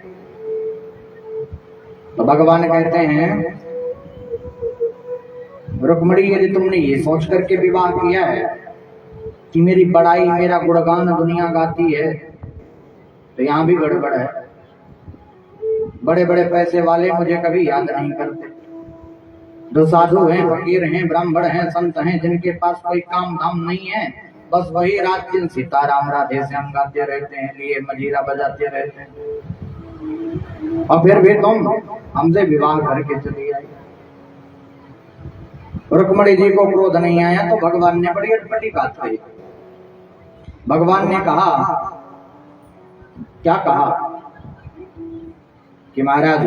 तो भगवान कहते हैं, रुक्मणी यदि तुमने ये सोच करके विवाह किया है कि मेरी बड़ाई, मेरा गुणगान दुनिया गाती है, तो यहाँ भी गड़बड़ है। बड़े बड़े पैसे वाले मुझे कभी याद नहीं करते। जो साधु हैं, फकीर हैं, ब्राह्मण हैं, संत हैं, जिनके पास कोई काम धाम नहीं है, बस वही रात दिन सीताराम राधे श्याम गाते रहते हैं, लिए मजीरा बजाते रहते हैं, और फिर भी तुम हमसे विवाह करके चली आई। रुक्मणी जी को क्रोध नहीं आया तो भगवान ने बड़ी अटपटी बात कही। भगवान ने कहा, क्या कहा कि महाराज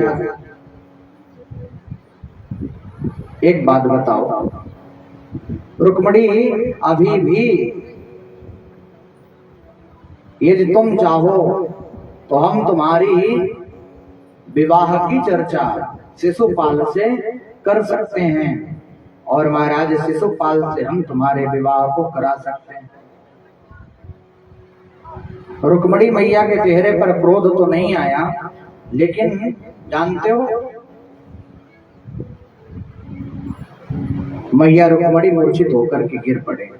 एक बात बताओ, रुक्मणी अभी भी यदि तुम चाहो तो हम तुम्हारी विवाह की चर्चा शिशुपाल से कर सकते हैं, और महाराज शिशुपाल से हम तुम्हारे विवाह को करा सकते हैं। रुक्मणी मैया के चेहरे पर क्रोध तो नहीं आया, लेकिन जानते हो मैया रुक्मणी मूर्छित होकर के गिर पड़े।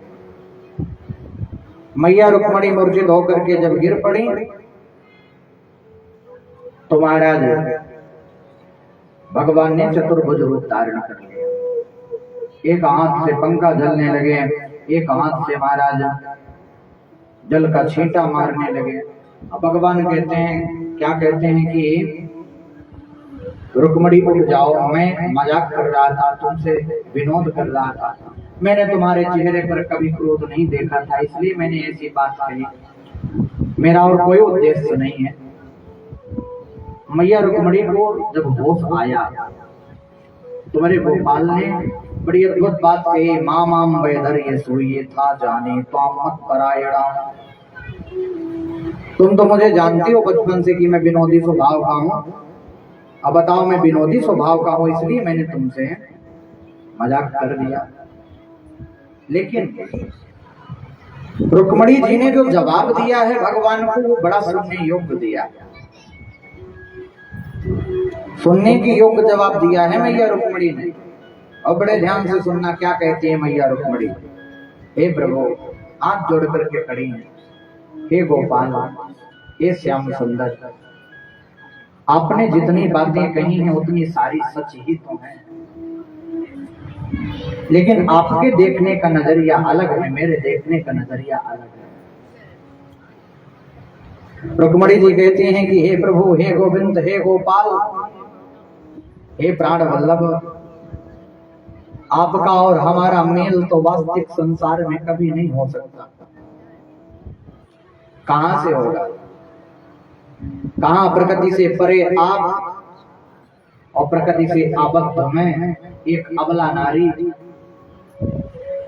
मैया रुक्मणी मूर्छित होकर के जब गिर पड़ी तो महाराज भगवान ने चतुर्भुज रूप धारण कर लिया। एक हाथ से पंखा जलने लगे, एक हाथ से महाराज जल का छींटा मारने लगे। अब भगवान कहते हैं, क्या कहते हैं कि रुक्मणी उठ जाओ, मैं मजाक कर रहा था, तुमसे विनोद कर रहा था, मैंने तुम्हारे चेहरे पर कभी क्रोध नहीं देखा था, इसलिए मैंने ऐसी बात कही, मेरा और कोई उद्देश्य नहीं है। मैया रुक्मणी को जब होश आया तुम्हारे गोपाल ने बड़ी अद्भुत बात कही, मां माम वैधर्य सोइए था जाने त्वाम मत परायणा। तुम तो मुझे जानती हो बचपन से कि मैं विनोदी स्वभाव का हूं। अब बताओ, मैं विनोदी स्वभाव का हूं इसलिए मैंने तुमसे मजाक कर दिया। लेकिन रुक्मणी जी ने जो जवाब दिया है भगवान को, वो बड़ा सुनने योग्य दिया, सुनने की योग्य जवाब दिया है मैया रुक्मणी ने। और बड़े ध्यान से सुनना क्या कहती है मैया रुक्मणी। हे प्रभु, हाथ जोड़ करके खड़ी हैं, हे गोपाल, हे श्याम सुंदर, आपने जितनी बातें कही हैं उतनी सारी सच ही तो है, लेकिन आपके देखने का नजरिया अलग है, मेरे देखने का नजरिया अलग है। रुक्मणी जी कहती हैं कि हे प्रभु, हे गोविंद, हे गोपाल, हे प्राण वल्लभ, आपका और हमारा मेल तो वास्तविक संसार में कभी नहीं हो सकता। कहां से होगा? कहां प्रकृति से परे आप और प्रकृति से आबद्ध मैं, एक अबला नारी।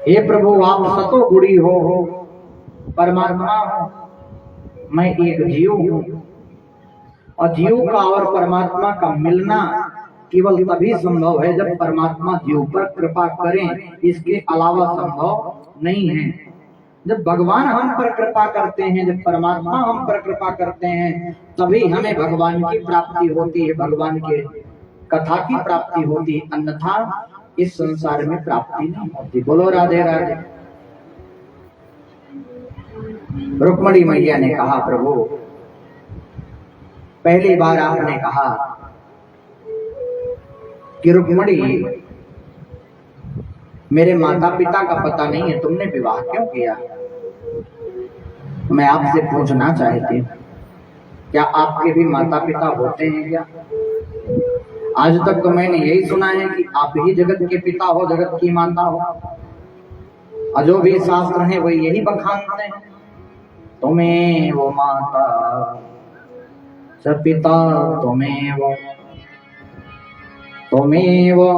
हे प्रभु, आप सतो गुड़ी हो, परमात्मा हो, मैं एक जीव हूं, और जीव का और परमात्मा का मिलना केवल तभी संभव है जब परमात्मा जीव पर कृपा करें, इसके अलावा संभव नहीं है। जब भगवान हम पर कृपा करते हैं, जब परमात्मा हम पर कृपा करते हैं, तभी हमें भगवान की प्राप्ति होती है, भगवान के कथा की प्राप्ति होती है, अन्यथा इस संसार में प्राप्ति नहीं होती। बोलो राधे राधे। रुक्मणी मैया ने कहा, प्रभु, पहली बार आपने कहा कि रुक्मणी, मेरे माता पिता का पता नहीं है, तुमने विवाह क्यों किया? मैं आपसे पूछना चाहती हूँ, क्या आपके भी माता पिता होते हैं क्या? आज तक तो मैंने यही सुना है कि आप ही जगत के पिता हो, जगत की माता हो, और जो भी शास्त्र हैं वो यही बखानते हैं, तुम्हें वो माता स पिता तुम्हें वो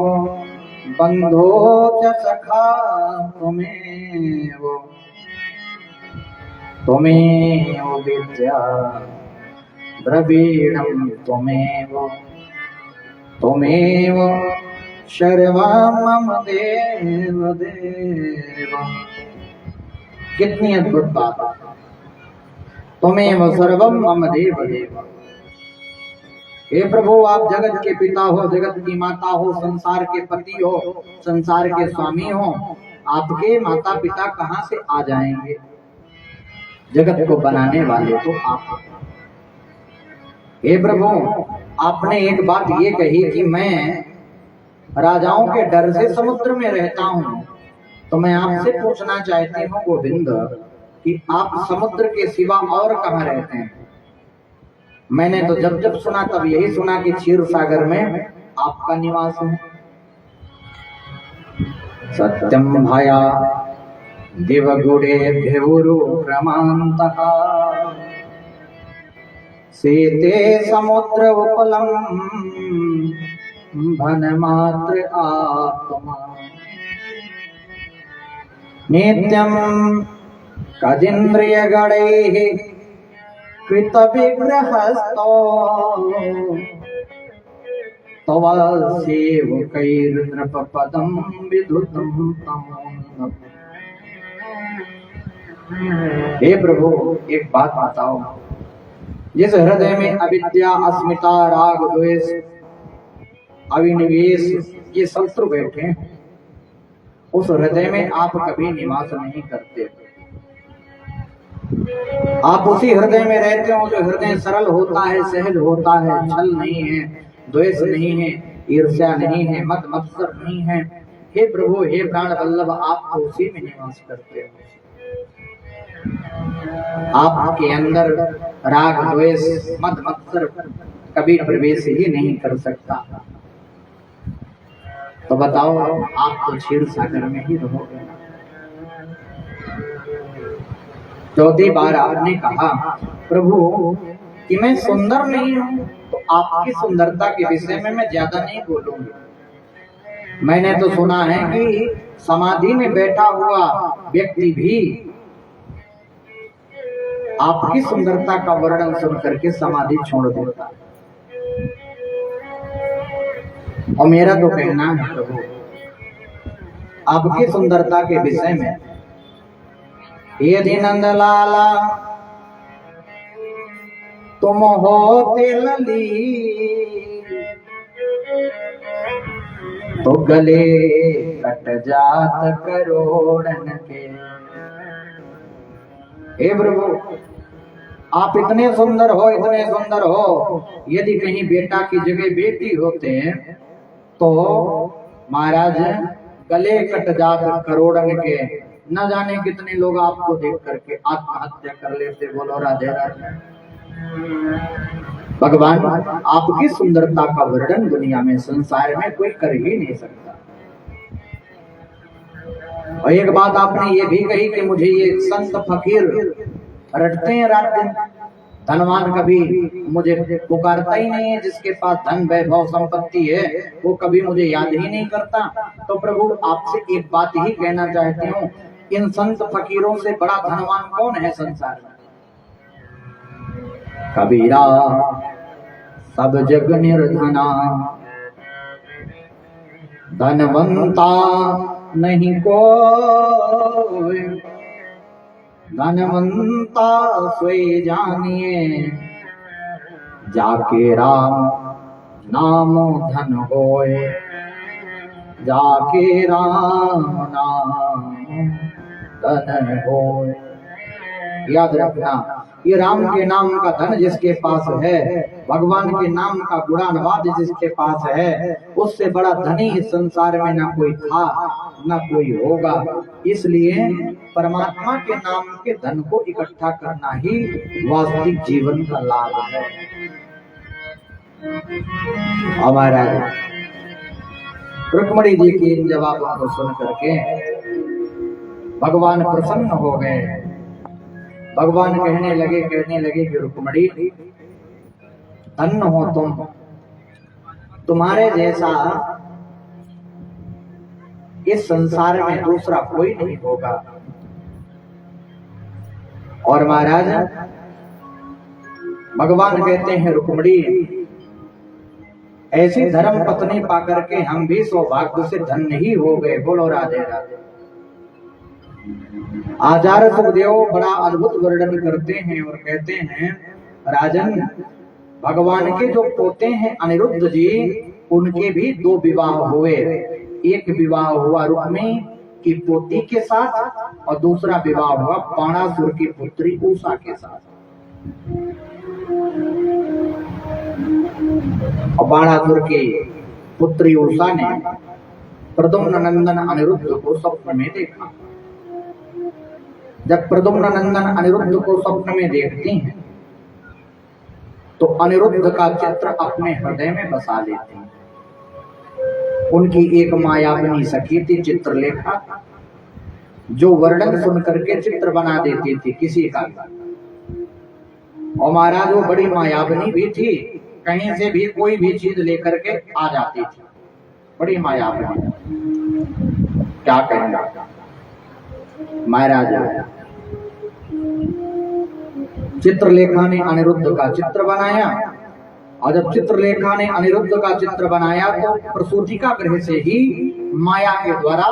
बंधो च सखा तुम्हें वो विद्या द्रविणम तुम्हें वो शर्वा मम देव देव। कितनी अद्भुत बात। तुम्हें वो सर्वम मम देव देव। हे प्रभु, आप जगत के पिता हो, जगत की माता हो, संसार के पति हो, संसार के स्वामी हो, आपके माता पिता कहां से आ जाएंगे? जगत को बनाने वाले तो आप। हे प्रभु, आपने एक बात ये कही कि मैं राजाओं के डर से समुद्र में रहता हूं, तो मैं आपसे पूछना चाहती हूँ गोविंद कि आप समुद्र के सिवा और कहाँ रहते हैं? मैंने तो जब जब सुना तब यही सुना कि क्षीर सागर में आपका निवास है। सत्यम भाया दिवगुड़े भेवुरु प्रमांतः सीते समुद्र उपलम भन मात्र आत्मा नित्यम कदिन्द्रिय गणैः कृत विग्रहस्तो तव सेवकैर्नृपपदं विधुतं तमोन्नतम्। हे प्रभु, एक बात बताओ, जिस हृदय में अविद्या, अस्मिता, राग, द्वेष, अविनिवेश ये शत्रु बैठे हैं, उस हृदय में आप कभी निवास नहीं करते। आप उसी हृदय में रहते हो जो हृदय सरल होता है, सहज होता है, छल नहीं है, द्वेष नहीं है, ईर्ष्या नहीं है, मत मत्सर नहीं है। हे प्रभु, हे प्राण वल्लभ, आप तो उसी में निवास करते हो। आपके अंदर राग द्वेष मत मत्सर कभी प्रवेश ही नहीं कर सकता। तो बताओ, आप तो क्षीर सागर में ही रहोगे। चौथी बार आपने कहा, प्रभु कि मैं सुंदर नहीं हूं, तो आपकी सुंदरता के विषय में मैं ज्यादा नहीं बोलूंगी। मैंने तो सुना है कि समाधि में बैठा हुआ व्यक्ति भी आपकी सुंदरता का वर्णन सुन करके समाधि छोड़ देता। और मेरा तो कहना है प्रभु, आपकी सुंदरता के विषय में, यदि नंदलाला तुम होते लली, तो गले कट जात करोड़न के। हे प्रभु, आप इतने सुंदर हो, इतने सुंदर हो, यदि कहीं बेटा की जगह बेटी होते तो महाराज गले कट जात करोड़न के। न जाने कितने लोग आपको देख करके आत्महत्या कर लेते। बोलो राधे राधे। भगवान, आपकी सुंदरता का वर्णन दुनिया में, संसार में कोई कर ही नहीं सकता। और एक बात आपने ये भी कही कि मुझे ये संत फकीर रटते हैं रात दिन, धनवान कभी मुझे पुकारता ही नहीं है। जिसके पास धन वैभव संपत्ति है वो कभी मुझे याद ही नहीं करता। तो प्रभु, आपसे एक बात ही कहना चाहती हूँ, इन संत फकीरों से बड़ा धनवान कौन है संसार में? कबीरा सब जग निर्धना, धनवंता नहीं कोई, धनवंता सोई जानिए, जाके राम नाम धन होए, जाके राम नाम धन होए। याद रखना, ये राम के नाम का धन जिसके पास है, भगवान के नाम का गुणानुवाद जिसके पास है, उससे बड़ा धनी इस संसार में ना कोई था ना कोई होगा। इसलिए परमात्मा के नाम के धन को इकट्ठा करना ही वास्तविक जीवन का लाभ है। हमारा रुक्मणी जी की इन जवाबों को सुन करके भगवान प्रसन्न हो गए। भगवान कहने लगे कि रुक्मणी, धन्य हो तुम, तुम्हारे जैसा इस संसार में दूसरा कोई नहीं होगा। और महाराज भगवान कहते हैं, रुक्मणी, ऐसी धर्म पत्नी पाकर के हम भी सौभाग्य से धन्य ही हो गए। बोलो राधे राधे। आचार्य सुखदेव बड़ा अद्भुत वर्णन करते हैं और कहते हैं, राजन, भगवान के जो पोते हैं अनिरुद्ध जी, उनके भी 2 विवाह हुए। एक विवाह हुआ रुक्मी की पोती के साथ और दूसरा विवाह हुआ बाणासुर की पुत्री उषा के साथ। और बाणासुर की पुत्री उषा ने प्रद्युम्न नंदन अनिरुद्ध को स्वप्न में देखा। जब प्रद्युम्न नंदन अनिरुद्ध को स्वप्न में देखती हैं तो अनिरुद्ध का चित्र अपने हृदय में बसा लेती हैं। उनकी एक मायाविनी सखी थी चित्रलेखा, जो वर्णन सुन करके चित्र बना देती थी किसी का। और महाराज वो बड़ी मायाविनी भी थी, कहीं से भी कोई भी चीज लेकर के आ जाती थी। बड़ी मायाविनी, क्या कहना महाराज। चित्रलेखा ने अनिरुद्ध का चित्र बनाया, और जब चित्रलेखा ने अनिरुद्ध का चित्र बनाया तो प्रसूतिका ग्रह से ही माया के द्वारा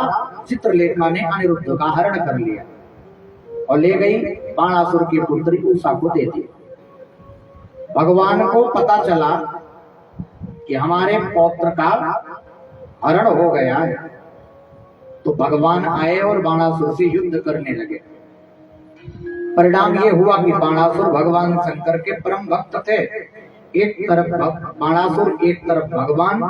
चित्रलेखा ने अनिरुद्ध का हरण कर लिया और ले गई बाणासुर की पुत्री उषा को दे दी। भगवान को पता चला कि हमारे पौत्र का हरण हो गया है, तो भगवान आए और बाणासुर से युद्ध करने लगे। परिणाम ये हुआ कि बाणासुर भगवान शंकर के परम भक्त थे। एक तरफ बाणासुर, एक तरफ भगवान,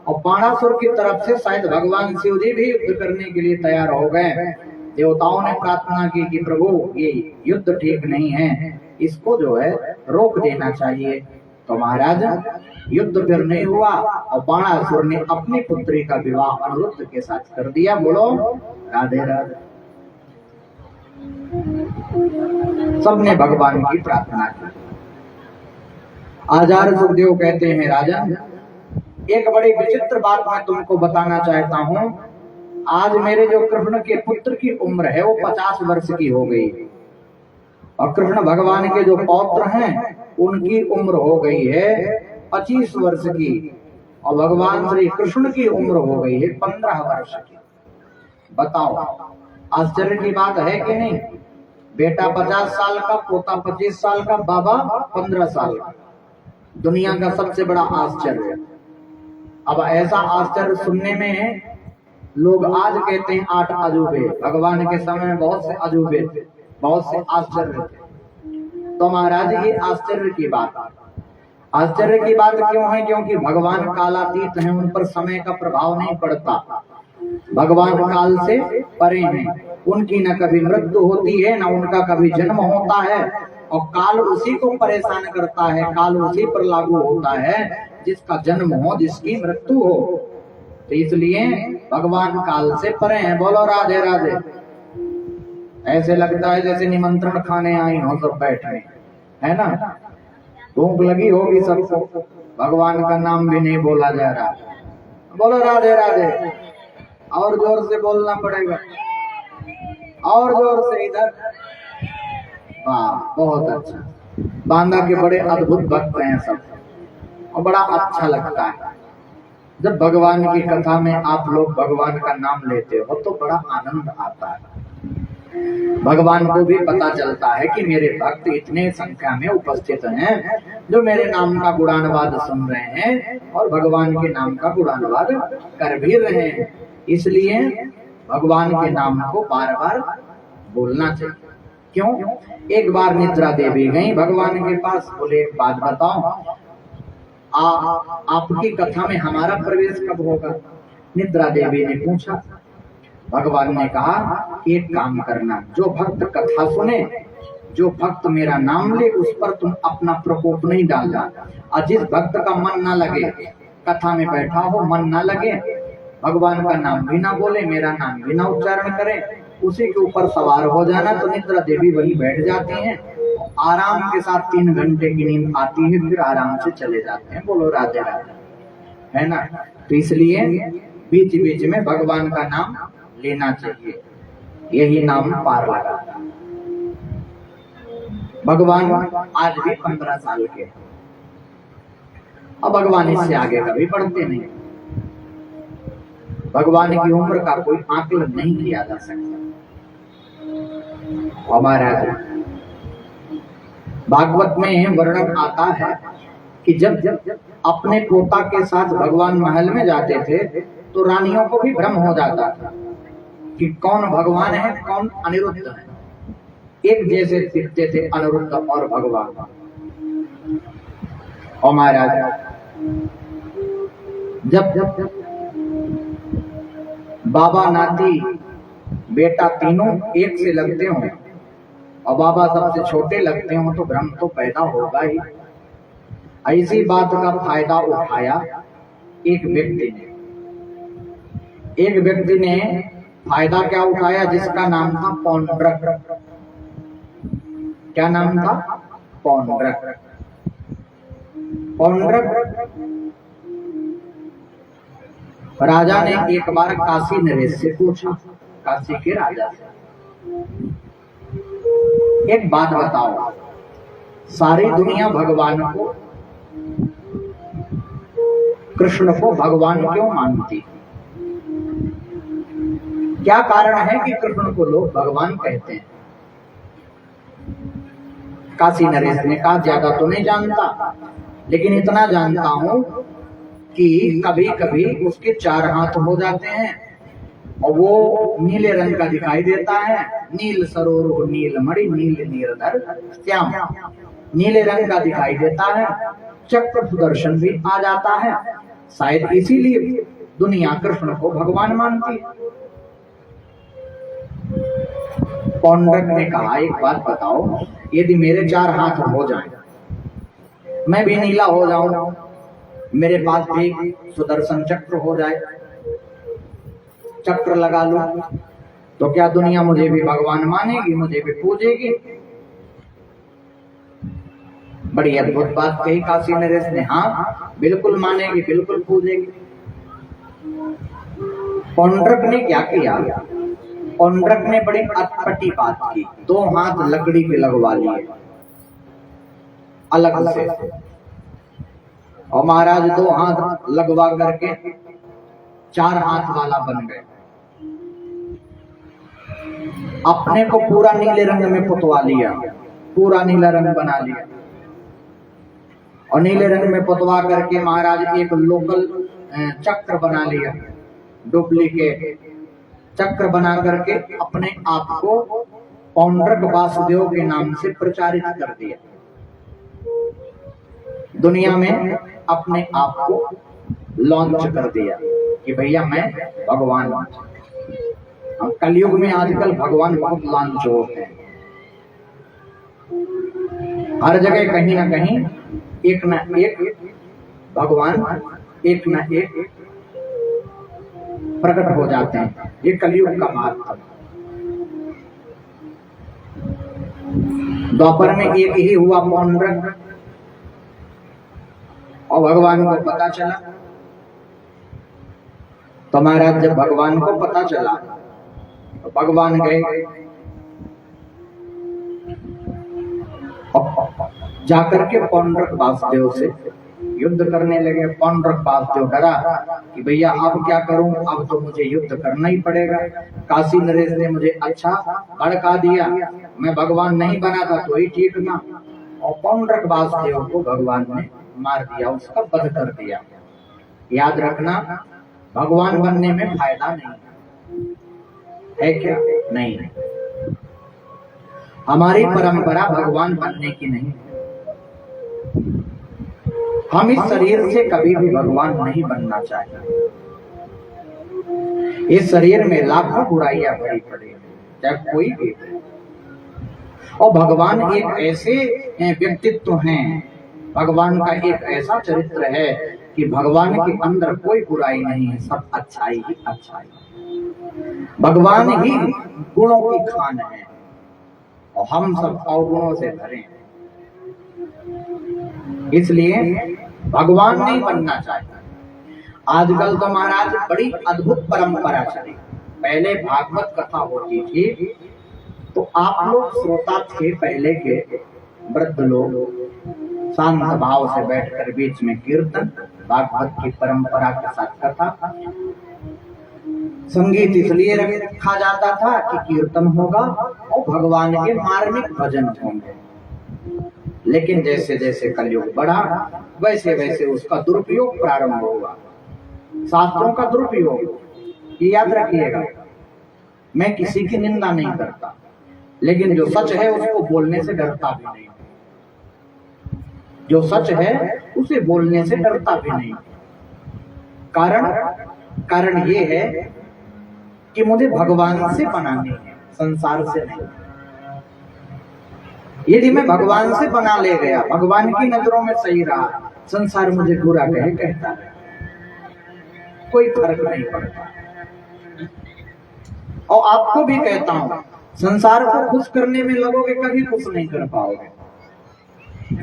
और बाणासुर की तरफ से शायद भगवान शिव जी भी युद्ध करने के लिए तैयार हो गए। देवताओं ने प्रार्थना की कि प्रभु ये युद्ध ठीक नहीं है, इसको जो है रोक देना चाहिए। तो महाराज युद्ध फिर नहीं हुआ और बाणासुर ने अपनी पुत्री का विवाह अनिरुद्ध के साथ कर दिया। बोलो राधे राधे। सबने भगवान की प्रार्थना की। आचार्य सुखदेव कहते हैं, राजन एक बड़ी विचित्र बात मैं तुमको बताना चाहता हूँ। आज मेरे जो कृष्ण के पुत्र की उम्र है वो 50 वर्ष की हो गई, और कृष्ण भगवान के जो पौत्र हैं उनकी उम्र हो गई है 25 वर्ष की, और भगवान श्री कृष्ण की उम्र हो गई है 15 वर्ष की। बताओ आश्चर्य की बात है कि नहीं? बेटा 50 साल का, पोता 25 साल का, बाबा 15 साल का। दुनिया का सबसे बड़ा आश्चर्य। अब ऐसा आश्चर्य सुनने में लोग आज कहते हैं 8 अजूबे। भगवान के समय में बहुत से अजूबे थे, बहुत से आश्चर्य थे। तो महाराज ये आश्चर्य की बात, आश्चर्य की बात क्यों है? क्योंकि भगवान कालातीत हैं, उन पर समय का प्रभाव नहीं पड़ता। भगवान काल से परे हैं, उनकी न कभी मृत्यु होती है न उनका कभी जन्म होता है, और काल उसी को परेशान करता है, काल उसी पर लागू होता है जिसका जन्म हो, जिसकी मृत्यु हो। तो इसलिए भगवान काल से परे हैं। बोलो राधे राधे। ऐसे लगता है जैसे निमंत्रण खाने आई हो, सब बैठे है ना, भूख लगी होगी सबको, भगवान का नाम भी नहीं बोला जा रहा। बोलो राधे राधे। और जोर से बोलना पड़ेगा, और जोर से। इधर वाह, बहुत अच्छा। बांदा के बड़े अद्भुत भक्त हैं सब, और बड़ा अच्छा लगता है जब भगवान की कथा में आप लोग भगवान का नाम लेते हो, तो बड़ा आनंद आता है। भगवान को भी पता चलता है कि मेरे भक्त इतने संख्या में उपस्थित हैं जो मेरे नाम का गुणानुवाद सुन रहे हैं और भगवान के नाम का गुणानुवाद कर भी रहे हैं। इसलिए भगवान के नाम को बार बार बोलना चाहिए। क्यों? एक बार निद्रा देवी गई भगवान के पास, बोले एक बात बताओ, आपकी कथा में हमारा प्रवेश कब होगा? निद्रा देवी ने पूछा। भगवान ने कहा एक काम करना, जो भक्त कथा सुने, जो भक्त मेरा नाम ले, उस पर तुम अपना प्रकोप नहीं डालना, और जिस भक्त का मन ना लगे, कथा में बैठा हो मन ना लगे, भगवान का नाम भी ना बोले, मेरा नाम भी ना उच्चारण करे, उसी के ऊपर सवार हो जाना। तो निद्रा देवी वही बैठ जाती हैं, आराम के साथ 3 घंटे की नींद आती है, फिर आराम से चले जाते हैं। बोलो राधे राधे, है ना। तो इसलिए बीच बीच में भगवान का नाम लेना चाहिए, यही नाम पार लगाता। भगवान आज भी 15 साल के, अब भगवान इससे आगे कभी बढ़ते नहीं। भगवान की उम्र का कोई आकलन नहीं किया जा सकता। हमारा भागवत में वर्णन आता है कि जब अपने पोता के साथ भगवान महल में जाते थे तो रानियों को भी भ्रम हो जाता था कि कौन भगवान है कौन अनिरुद्ध है। एक जैसे दिखते थे अनिरुद्ध और भगवान। और महाराज जब बाबा नाती बेटा तीनों एक से लगते हों और बाबा सबसे छोटे लगते हों तो भ्रम तो पैदा होगा ही। ऐसी बात का फायदा उठाया एक व्यक्ति ने फायदा क्या उठाया, जिसका नाम था पौंड्रक। क्या नाम था? पौंड्रक। राजा ने एक बार काशी नरेश से पूछा, काशी के राजा से, एक बात बताओ, सारी दुनिया भगवान को, कृष्ण को भगवान क्यों मानती? क्या कारण है कि कृष्ण को लोग भगवान कहते हैं? काशी नरेश ने कहा ज्यादा तो नहीं जानता, लेकिन इतना जानता हूं कि कभी कभी उसके 4 हाथ हो जाते हैं और वो नीले रंग का दिखाई देता है। नील सरोवर नील मणि नील नीरधर श्याम, नीले रंग का दिखाई देता है। चक्र सुदर्शन भी आ जाता है। शायद इसीलिए दुनिया कृष्ण को भगवान मानती है। पौंड्रक ने कहा, एक बात बताओ, यदि मेरे 4 हाथ हो जाएं, मैं भी नीला हो जाऊं, मेरे पास भी सुदर्शन चक्र हो जाए, चक्र लगा लूं, तो क्या दुनिया मुझे भी भगवान मानेगी, मुझे भी पूजेगी? बड़ी अद्भुत बात कही काशी नरेश ने। हाँ, बिल्कुल मानेगी, बिल्कुल पूजेगी। पौंड्रक ने क्या किया? पौंड्रक ने बड़ी अटपटी बात की। 2 हाथ लकड़ी पे लगवा लिए अलग से, और महाराज 2 हाथ लगवा करके 4 हाथ वाला बन गए। अपने को पूरा नीले रंग में पुतवा लिया, पूरा नीला रंग बना लिया, और नीले रंग में पुतवा करके महाराज एक लोकल चक्र बना लिया, डुप्लीकेट चक्र बना करके अपने आप को पौंड्रक वासुदेव के नाम से प्रचारित कर दिया। दुनिया में अपने आप को लॉन्च कर दिया कि भैया मैं भगवान हूं। हम कलयुग में आजकल भगवान बहुत लॉन्च होते हैं। हर जगह कहीं ना कहीं एक ना एक भगवान, एक ना एक प्रकट हो जाते हैं। ये कलयुग का मार्ग था। द्वापर में एक ही हुआ पौंड्रक, और भगवान को पता चला। तो महाराज जब भगवान को पता चला तो भगवान गए, जाकर के पौंड्रक वासुदेव से युद्ध करने लगे। पौंड्रक वासुदेव डरा कि भैया अब क्या करूं, अब तो मुझे युद्ध करना ही पड़ेगा। काशी नरेश ने मुझे अच्छा भड़का दिया, मैं भगवान नहीं बना था तो ही ठीक था। और पौंड्रक वासुदेव को भगवान ने मार दिया, उसका वध कर दिया। याद रखना, भगवान बनने में फायदा नहीं है। क्या नहीं? हमारी परंपरा भगवान बनने की नहीं। हम इस शरीर से कभी भी भगवान नहीं बनना चाहिए। इस शरीर में लाखों बुराइयां भरी पड़ी हैं, चाहे कोई भी। और भगवान एक ऐसे व्यक्तित्व हैं, भगवान का एक ऐसा चरित्र है कि भगवान के अंदर कोई बुराई नहीं है, सब अच्छाई ही अच्छाई। भगवान ही गुणों की खान है और हम सब अवगुणों से भरे हैं। इसलिए भगवान नहीं बनना चाहिए। आजकल तो महाराज बड़ी अद्भुत परंपरा चली। पहले भागवत कथा होती थी तो आप लोग श्रोता थे, पहले के वृद्ध लोग शांत भाव से बैठकर बीच में कीर्तन, भागवत की परंपरा के साथ कथा। संगीत इसलिए रखा जाता था कि कीर्तन होगा और भगवान के मार्मिक भजन होंगे। लेकिन जैसे जैसे कलयुग बढ़ा वैसे वैसे उसका दुरुपयोग प्रारंभ हुआ, शास्त्रों का दुरुपयोग। याद रखिएगा, मैं किसी की निंदा नहीं करता, लेकिन जो सच है उसको बोलने से डरता भी नहीं। जो सच है उसे बोलने से डरता भी नहीं। कारण ये है कि मुझे भगवान से बनानी है, संसार से नहीं। यदि मैं भगवान से बना ले गया, भगवान की नजरों में सही रहा, संसार मुझे बुरा कहे कहता है, कोई फर्क नहीं पड़ता। और आपको भी कहता हूं, संसार को खुश करने में लगोगे कभी खुश नहीं कर पाओगे।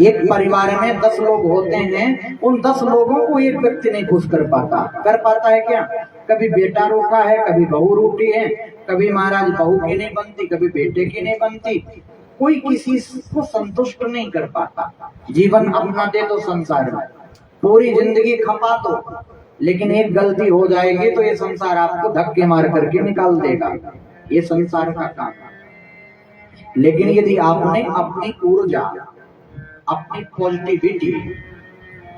एक परिवार में 10 लोग होते हैं, उन 10 लोगों को एक व्यक्ति नहीं खुश कर पाता है क्या? कभी बेटा रूठा है, कभी बहू रूठी है, कभी महाराज बहू की नहीं बनती, कभी बेटे की नहीं बनती। कोई किसी को संतुष्ट नहीं कर पाता। जीवन अपना दे दो संसार में, पूरी जिंदगी खपा दो, लेकिन एक गलती हो जाएगी तो ये संसार आपको धक्के मार करके निकाल देगा। ये संसार का काम है। लेकिन यदि आपने अपनी ऊर्जा, अपनी पॉजिटिविटी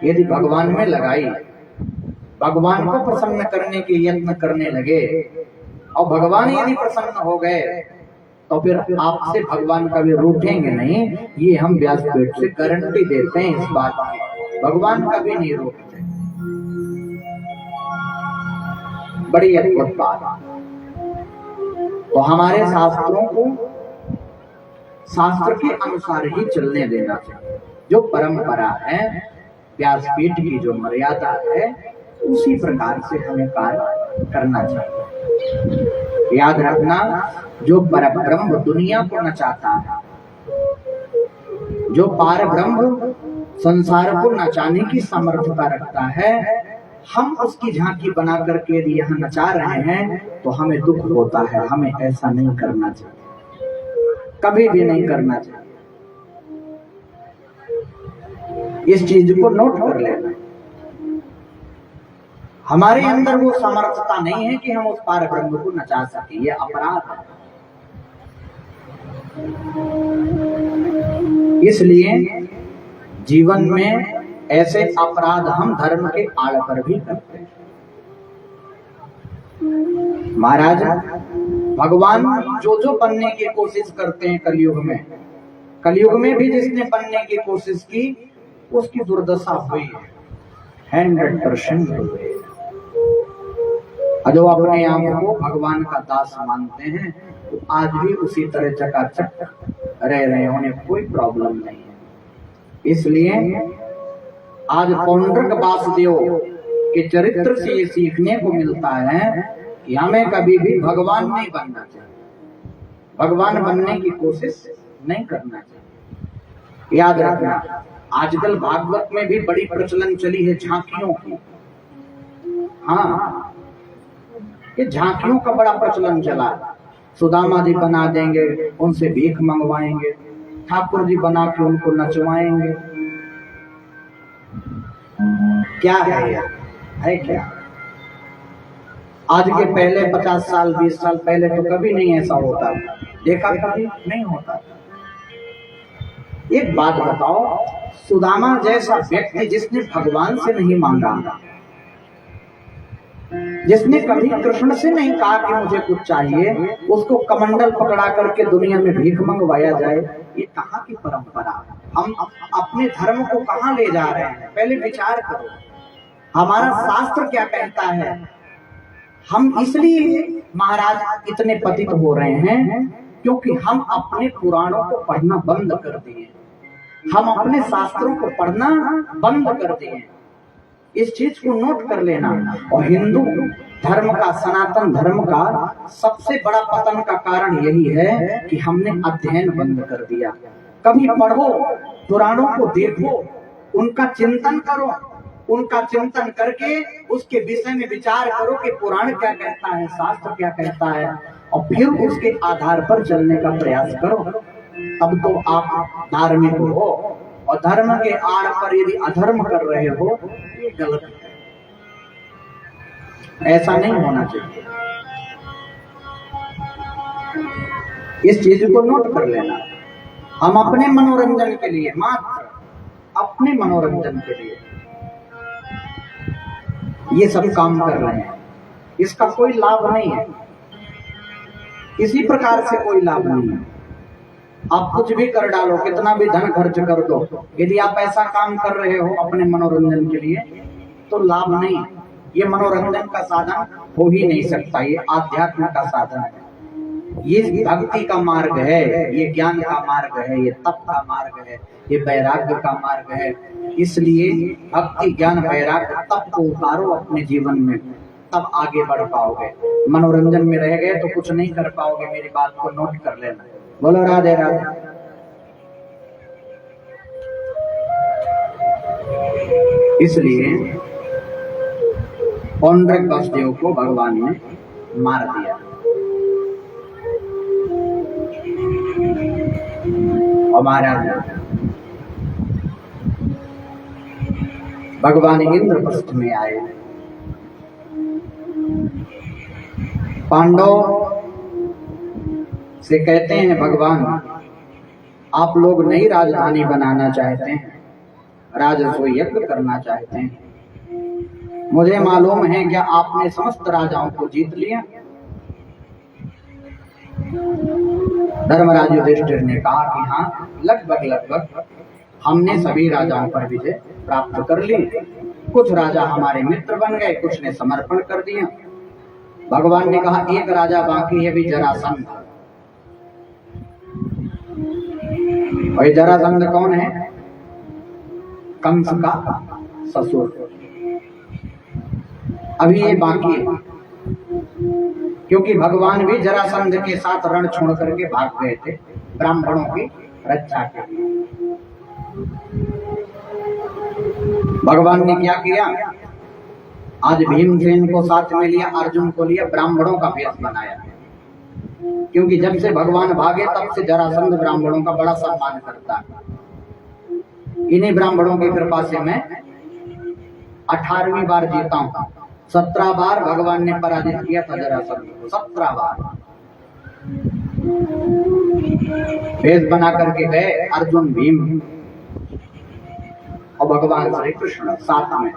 यदि भगवान में लगाई, भगवान को प्रसन्न करने के यत्न करने लगे, और भगवान यदि प्रसन्न हो गए तो फिर आपसे भगवान कभी रूठेंगे नहीं। ये हम व्यासपीठ से गारंटी देते हैं इस बात की, भगवान कभी नहीं रूठते। बड़ी अद्भुत बात। तो हमारे शास्त्रों को शास्त्र के अनुसार ही चलने देना चाहिए। जो परंपरा है, व्यासपीठ की जो मर्यादा है, उसी प्रकार से हमें कार्य करना चाहिए। याद रखना, जो परब्रह्म दुनिया को नचाता है, जो पार ब्रह्म संसार को नचाने की समर्थता रखता है, हम उसकी झांकी बना करके यदि यहाँ नचा रहे हैं तो हमें दुख होता है। हमें ऐसा नहीं करना चाहिए, कभी भी नहीं करना चाहिए। इस चीज को नोट कर लेना। हमारे अंदर वो समर्थता नहीं है कि हम उस पार ब्रह्म को नचा सके, ये अपराध है। इसलिए जीवन में ऐसे अपराध हम धर्म के आड़ पर भी करते हैं। महाराज, भगवान जो जो बनने की कोशिश करते हैं कलयुग में भी जिसने बनने की कोशिश की उसकी दुर्दशा हुई है, 100%। जो अपने आप को भगवान का दास मानते हैं तो आज भी उसी तरह चकाचक रह रहे, उन्हें कोई प्रॉब्लम नहीं है। इसलिए आज पौंड्रक वासुदेव के चरित्र से ये सीखने को मिलता है कि हमें कभी भी भगवान नहीं बनना चाहिए, भगवान बनने की कोशिश नहीं करना चाहिए। याद रखना, आजकल भागवत में भी बड़ी प्रचलन चली है झांकियों की। हाँ, ये झांकियों का बड़ा प्रचलन चला। सुदामा जी बना देंगे, उनसे भीख मंगवाएंगे, ठाकुर जी बना के उनको नचवाएंगे। क्या है यार, है क्या? आज के पहले 50 साल 20 साल पहले तो कभी नहीं ऐसा होता, देखा कभी नहीं होता। एक बात बताओ, सुदामा जैसा व्यक्ति जिसने भगवान से नहीं मांगा, जिसने कभी कृष्ण से नहीं कहा कि मुझे कुछ चाहिए, उसको कमंडल पकड़ा करके दुनिया में भीख मंगवाया जाए, ये कहाँ की परंपरा? हम अपने धर्म को कहाँ ले जा रहे हैं? पहले विचार करो, हमारा शास्त्र क्या कहता है। हम इसलिए महाराज इतने पतित हो रहे हैं क्योंकि हम अपने पुराणों को पढ़ना बंद कर दिए, हम अपने शास्त्रों को पढ़ना बंद कर दिए। इस चीज को नोट कर लेना। और हिंदू धर्म का, सनातन धर्म का सबसे बड़ा पतन का कारण यही है कि हमने अध्ययन बंद कर दिया। कभी पढ़ो, पुराणों को देखो, उनका चिंतन करो, उनका चिंतन करके उसके विषय में विचार करो कि पुराण क्या कहता है, शास्त्र क्या कहता है, और फिर उसके आधार पर चलने का प्रयास करो। तब तो आप धार्मिक हो। और धर्म के आड़ पर यदि अधर्म कर रहे हो, ये गलत है, ऐसा नहीं होना चाहिए। इस चीज को नोट कर लेना। हम अपने मनोरंजन के लिए, मात्र अपने मनोरंजन के लिए ये सब काम कर रहे हैं, इसका कोई लाभ नहीं है, किसी प्रकार से कोई लाभ नहीं है। आप कुछ भी कर डालो, कितना भी धन खर्च कर दो, यदि आप ऐसा काम कर रहे हो अपने मनोरंजन के लिए तो लाभ नहीं। ये मनोरंजन का साधन हो ही नहीं सकता, ये आध्यात्म का साधन है, ये भक्ति का मार्ग है, ये ज्ञान का मार्ग है, ये तप का मार्ग है, ये वैराग्य का मार्ग है। इसलिए भक्ति, ज्ञान, वैराग्य, तप को उतारो अपने जीवन में, तब आगे बढ़ पाओगे। मनोरंजन में रह गए तो कुछ नहीं कर पाओगे। मेरी बात को नोट कर लेना। बोलो राधे राधे। इसलिए पौंड्रक वासुदेव को भगवान ने मार दिया। हमारा भगवान इंद्रप्रस्थ में आए। पांडव से कहते हैं, भगवान आप लोग नई राजधानी बनाना चाहते हैं, राजस्व यज्ञ करना चाहते हैं। मुझे मालूम है क्या आपने समस्त राजाओं को जीत लिया, धर्मराज युधिष्ठिर ने कहा कि हाँ, लगभग हमने सभी राजाओं पर विजय प्राप्त कर ली। कुछ राजा हमारे मित्र बन गए, कुछ ने समर्पण कर दिया। भगवान ने कहा एक राजा बाकी है, भी जरासंध। और जरासंध कौन है? कंस का ससुर। अभी ये बाकी है, क्योंकि भगवान भी जरासंध के साथ रण छोड़ करके भाग गए थे ब्राह्मणों की रक्षा के लिए। भगवान ने क्या किया? आज भीमसेन को साथ में लिया, अर्जुन को लिया, ब्राह्मणों का भेष बनाया। क्योंकि जब से भगवान भागे तब से जरासंध ब्राह्मणों का बड़ा सम्मान करता है। इन्हीं ब्राह्मणों की कृपा से मैं 18वीं बार जीता हूं। 17 बार भगवान ने पराजित किया था जरासंध को, 17 बार। भेष बना करके गए अर्जुन, भीम और भगवान श्री कृष्ण साथ में।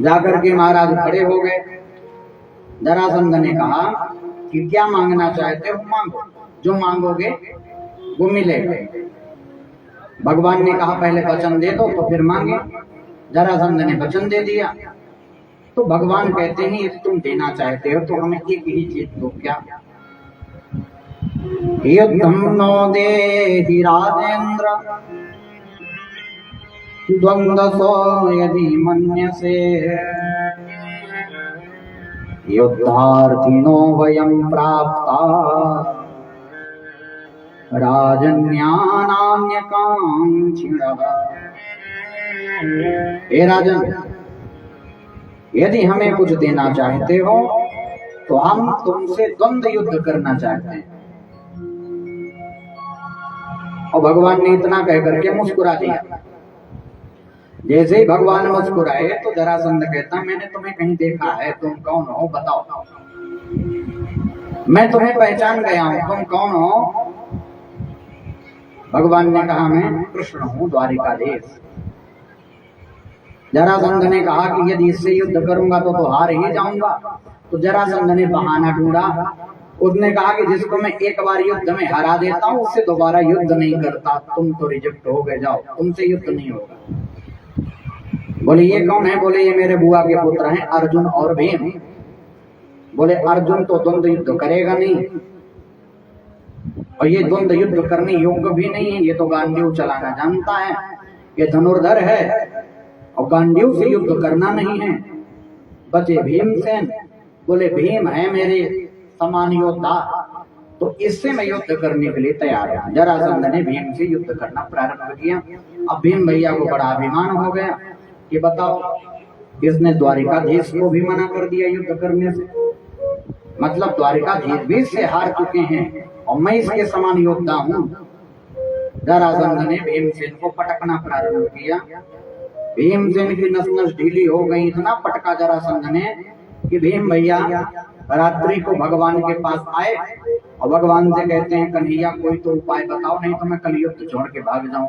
जाकर के महाराज खड़े हो गए। जरासंध ने कहा कि क्या मांगना चाहते हो मांगो, जो मांगोगे वो मिलेगा। भगवान ने कहा पहले वचन दे दो तो फिर मांगे। जरासंध ने वचन दे दिया। तो भगवान कहते हैं यदि तुम देना चाहते हो तो हमें एक ही चीज दो। क्या? युद्धं नो देहि राजेन्द्र द्वंद्वसो यदि मन्यसे युद्धार्थिनो वयं प्राप्ता राजन्यानान्यकांक्षिणः। हे राजन, यदि हमें कुछ देना चाहते हो तो हम तुमसे द्वंद्व युद्ध करना चाहते हैं। और भगवान ने इतना कह करके मुस्कुरा दिया। जैसे ही भगवान मुस्कुराए तो जरासंध कहता मैंने तुम्हें कहीं देखा है, तुम कौन हो बताओ। मैं तुम्हें पहचान गया हूं, तुम कौन हो? भगवान ने कहा मैं कृष्ण हूं, द्वारिकाधीश। जरासंध ने कहा कि यदि इससे युद्ध करूंगा तो हार ही जाऊंगा। तो जरासंध ने बहाना ढूंढा। उसने कहा कि जिसको मैं एक बार युद्ध में हरा देता हूं उससे दोबारा युद्ध नहीं करता। तुम तो रिजेक्ट हो गए, जाओ, तुमसे युद्ध नहीं होगा। बोले ये कौन है? बोले ये मेरे बुआ के पुत्र हैं अर्जुन और भीम। बोले अर्जुन तो द्वंद्व युद्ध करेगा नहीं, और ये द्वंद्व युद्ध करने योग्य भी नहीं है। ये तो गांडीव चलाना जानता है, ये धनुर्धर है, और गांडीव से युद्ध करना नहीं है। बचे भीमसेन। बोले भीम है मेरे समान योद्धा, तो इससे मैं युद्ध करने के लिए तैयार हूं। जरासंध ने भीम से युद्ध करना प्रारंभ किया। अब भीम भैया को बड़ा अभिमान हो गया कि बताओ, इसने द्वारिकाधीश को भी मना कर दिया युद्ध करने से। मतलब द्वारिकाधीश भी इससे हार चुके हैं और मैं इसके समान योद्धा हूं। जरासंध ने भीमसेन को पटकना प्रारंभ किया। भीमसेन की नस नस ढीली हो गई। इतना पटका जरासंध ने कि भीम भैया रात्रि को भगवान के पास आए और भगवान से कहते हैं कन्हैया कोई तो उपाय बताओ, नहीं तो मैं कल युद्ध छोड़ के भाग जाऊं,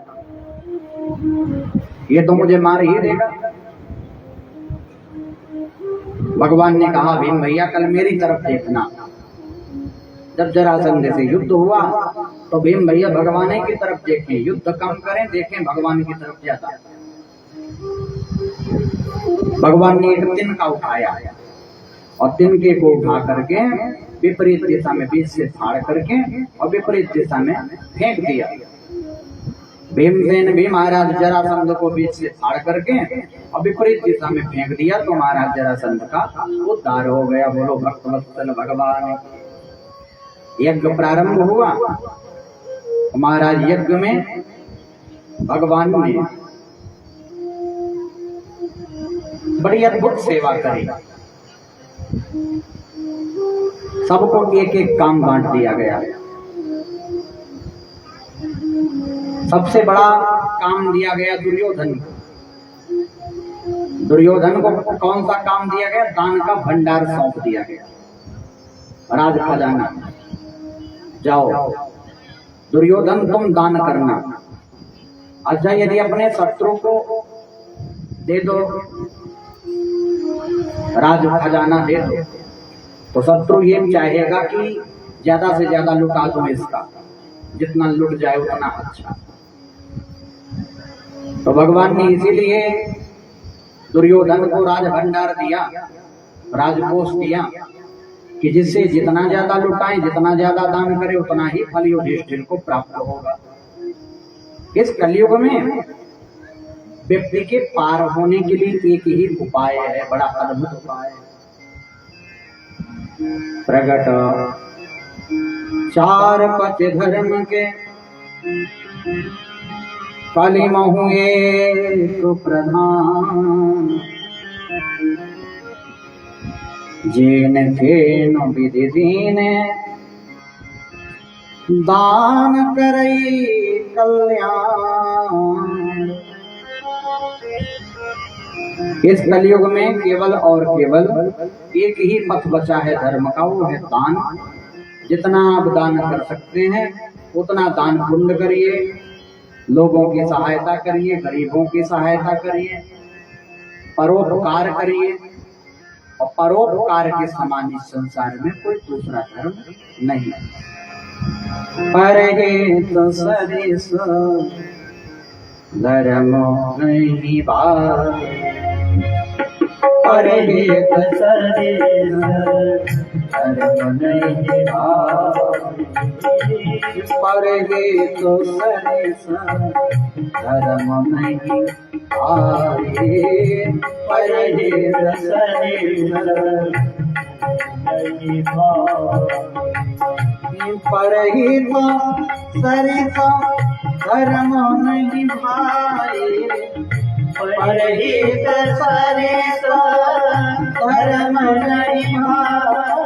ये तो मुझे मार ही देगा। भगवान ने कहा भीम भैया कल मेरी तरफ देखना। जब जरासंध से युद्ध हुआ तो भीम भैया भगवान की तरफ देखें, युद्ध कम करें, देखें भगवान की तरफ ज्यादा। भगवान ने एक तिनका उठाया और तिनके को उठा करके विपरीत दिशा में बीच से फाड़ करके और विपरीत दिशा में फेंक दिया। भीमसेन भी महाराज जरासंध को बीच से फाड़ करके और विपरीत दिशा में फेंक दिया तो महाराज जरासंध का उद्धार हो गया। बोलो भक्तवत्सल भगवान। यज्ञ प्रारंभ हुआ। महाराज यज्ञ में भगवान ने बड़ी अद्भुत सेवा करी। सबको एक एक काम बांट दिया गया। सबसे बड़ा काम दिया गया दुर्योधन को। दुर्योधन को कौन सा काम दिया गया? दान का भंडार सौंप दिया गया। राज खजाना, जाओ दुर्योधन तुम दान करना। अच्छा यदि अपने शत्रु को दे दो, राज खजाना दे दो, तो शत्रु ये चाहेगा कि ज्यादा से ज्यादा लुटा दो इसका, जितना लुट जाए उतना अच्छा। तो भगवान ने इसीलिए दुर्योधन को राज भंडार दिया, राजकोष दिया, कि जिससे जितना ज्यादा लुटाएं, जितना ज्यादा दान करे, उतना ही फल युधिष्ठिर को प्राप्त होगा। इस कलयुग में व्यक्ति के पार होने के लिए एक ही उपाय है, बड़ा अद्भुत उपाय है। प्रगट चार पति धर्म के कलिमहु एक प्रधान, जेन केन विधि दीने दान करई कल्याण। इस कलयुग में केवल और केवल एक ही पथ बचा है धर्म का, वो है दान। जितना आप दान कर सकते हैं उतना दान पुण्य करिए, लोगों की सहायता करिए, गरीबों की सहायता करिए, परोपकार करिए। और परोपकार के समान इस संसार में कोई दूसरा धर्म नहीं है। परहित सरिस धर्म नहीं भाई, परहित सरिस धर्म नहीं भाई, परहित सरिस धर्म नहीं भाई, परहित सरिस नहीं भाई, परहित सरिस धर्म नहीं भाई, परहित सरिस धर्म नहीं भाई,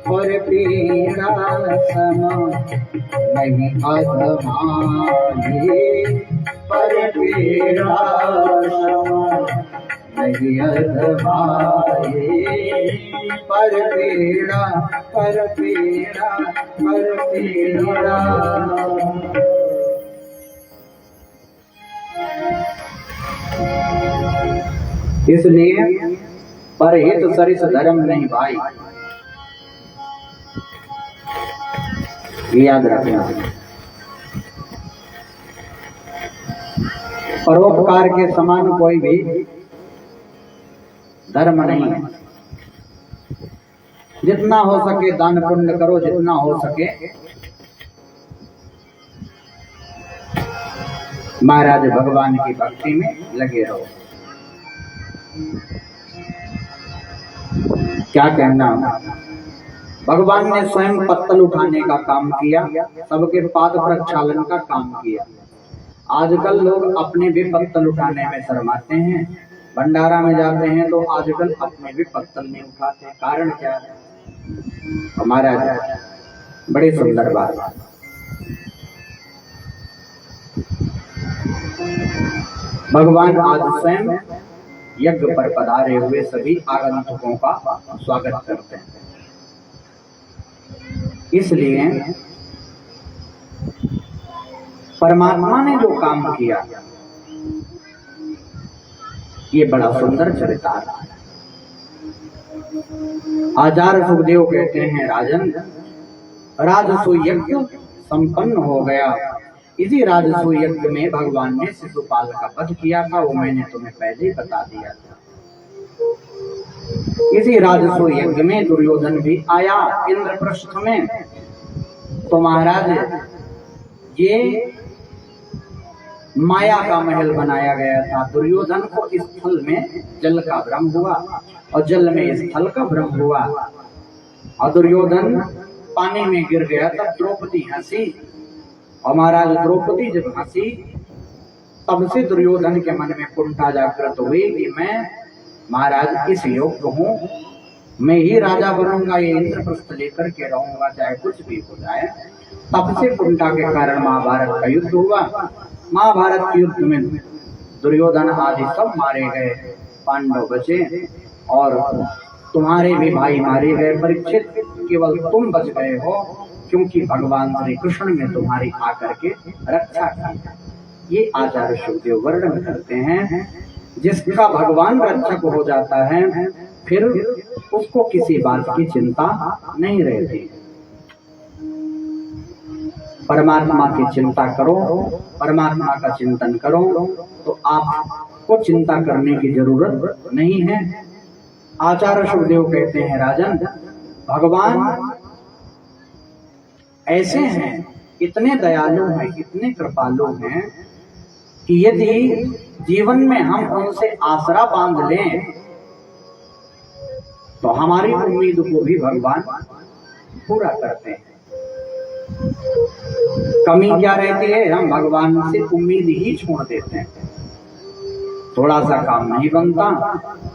पर पीड़ा सम नहीं अधमाई, पर पीड़ा सम नहीं अधमाई, पर पीड़ा पर पीड़ा पर पीड़ा। इसलिए परहित सरिस धर्म नहीं भाई, याद रखना। परोपकार के समान कोई भी धर्म नहीं है। जितना हो सके दान पुण्य करो, जितना हो सके महाराज भगवान की भक्ति में लगे रहो। क्या कहना, भगवान ने स्वयं पत्तल उठाने का काम किया, सबके पाद प्रक्षालन का काम किया। आजकल लोग अपने भी पत्तल उठाने में शर्माते हैं, भंडारा में जाते हैं तो आजकल अपने भी पत्तल नहीं उठाते। कारण क्या है? हमारा बड़ी सुंदर बात, भगवान आज स्वयं यज्ञ पर पधारे हुए सभी आगंतुकों का स्वागत करते हैं। इसलिए परमात्मा ने जो काम किया ये बड़ा सुंदर चरितार्थ है। आचार्य सुखदेव कहते हैं, राजन राजसु यज्ञ संपन्न हो गया। इसी राजसु यज्ञ में भगवान ने शिशुपाल का वध किया था, वो मैंने तुम्हें पहले ही बता दिया था। इसी राजसु यज्ञ में दुर्योधन भी आया इंद्रप्रस्थ में। तो महाराज ये माया का महल बनाया गया था। दुर्योधन को स्थल में जल का भ्रम हुआ और जल में स्थल का भ्रम हुआ और दुर्योधन पानी में गिर गया। तब द्रौपदी हंसी और महाराज द्रौपदी जब हंसी तब से दुर्योधन के मन में कुंठा जागृत हुई कि मैं महाराज इस योग्य हूँ, मैं ही राजा बनूंगा, ये इंद्रप्रस्थ लेकर के रहूंगा चाहे कुछ भी हो जाए। तब से कुंठा के कारण महाभारत का युद्ध हुआ। महाभारत के युद्ध में दुर्योधन आदि सब मारे गए, पांडव बचे और तुम्हारे भी भाई मारे गए। परीक्षित केवल तुम बच गए हो क्योंकि भगवान श्री कृष्ण ने तुम्हारी आकर के रक्षा की। ये आचार्य सुखदेव वर्णन करते हैं, जिसका भगवान रक्षक हो जाता है फिर उसको किसी बात की चिंता नहीं रहती। परमात्मा की चिंता करो, परमात्मा का चिंतन करो, तो आपको चिंता करने की जरूरत नहीं है। आचार्य सुखदेव कहते हैं, राजन भगवान ऐसे हैं, इतने दयालु हैं, इतने कृपालु हैं कि यदि जीवन में हम उनसे आसरा बांध लें तो हमारी उम्मीद को भी भगवान पूरा करते हैं। कमी क्या रहती है, हम भगवान से उम्मीद ही छोड़ देते हैं। थोड़ा सा काम नहीं बनता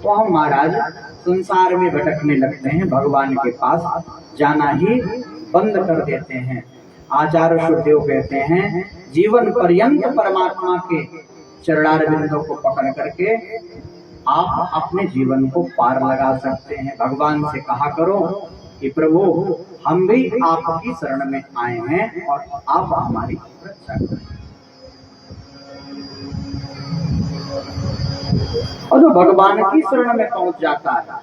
तो हम महाराज संसार में भटकने लगते हैं, भगवान के पास जाना ही बंद कर देते हैं। आचार्य सुखदेव कहते हैं, जीवन पर्यंत परमात्मा के चरणारविंदों को पकड़ करके आप अपने जीवन को पार लगा सकते हैं। भगवान से कहा करो कि प्रभु हम भी आपकी शरण में आए हैं और आप हमारी रक्षा करें। और जो भगवान की शरण में पहुंच जाता है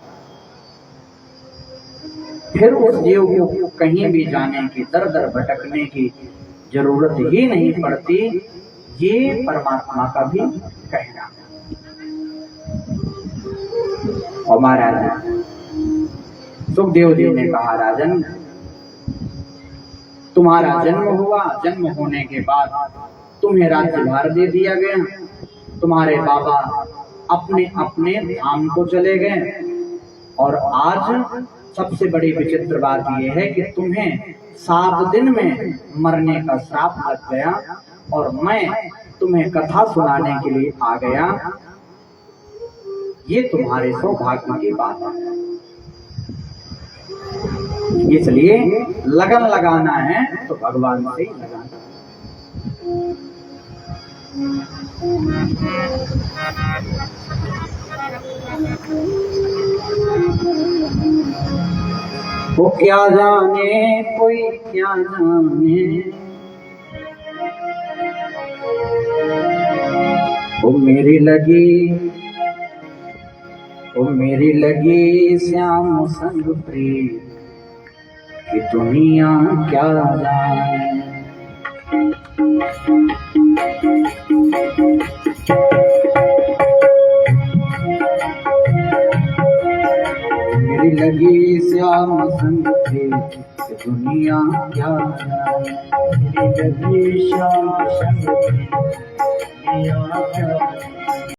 फिर उस जीव को कहीं भी जाने की, दर दर भटकने की जरूरत ही नहीं पड़ती। ये परमात्मा का भी कहना है। और महाराज सुखदेव जी ने कहा, राजन तुम्हारा जन्म हुआ, जन्म होने के बाद तुम्हें राज्यभार दे दिया गया, तुम्हारे बाबा अपने अपने धाम को चले गए, और आज सबसे बड़ी विचित्र बात यह है कि तुम्हें 7 दिन में मरने का श्राप लग गया और मैं तुम्हें कथा सुनाने के लिए आ गया। ये तुम्हारे सौभाग्य की बात है, इसलिए लगन लगाना है तो भगवान से ही लगाना। वो क्या जाने, कोई क्या जाने, वो मेरी लगी श्याम संग प्रीत कि दुनिया क्या जाने। मेरी लगी श्याम संग प्रीत कि दुनिया क्या जाने। मेरी लगी श्याम संग प्रीत दुनिया क्या जाने।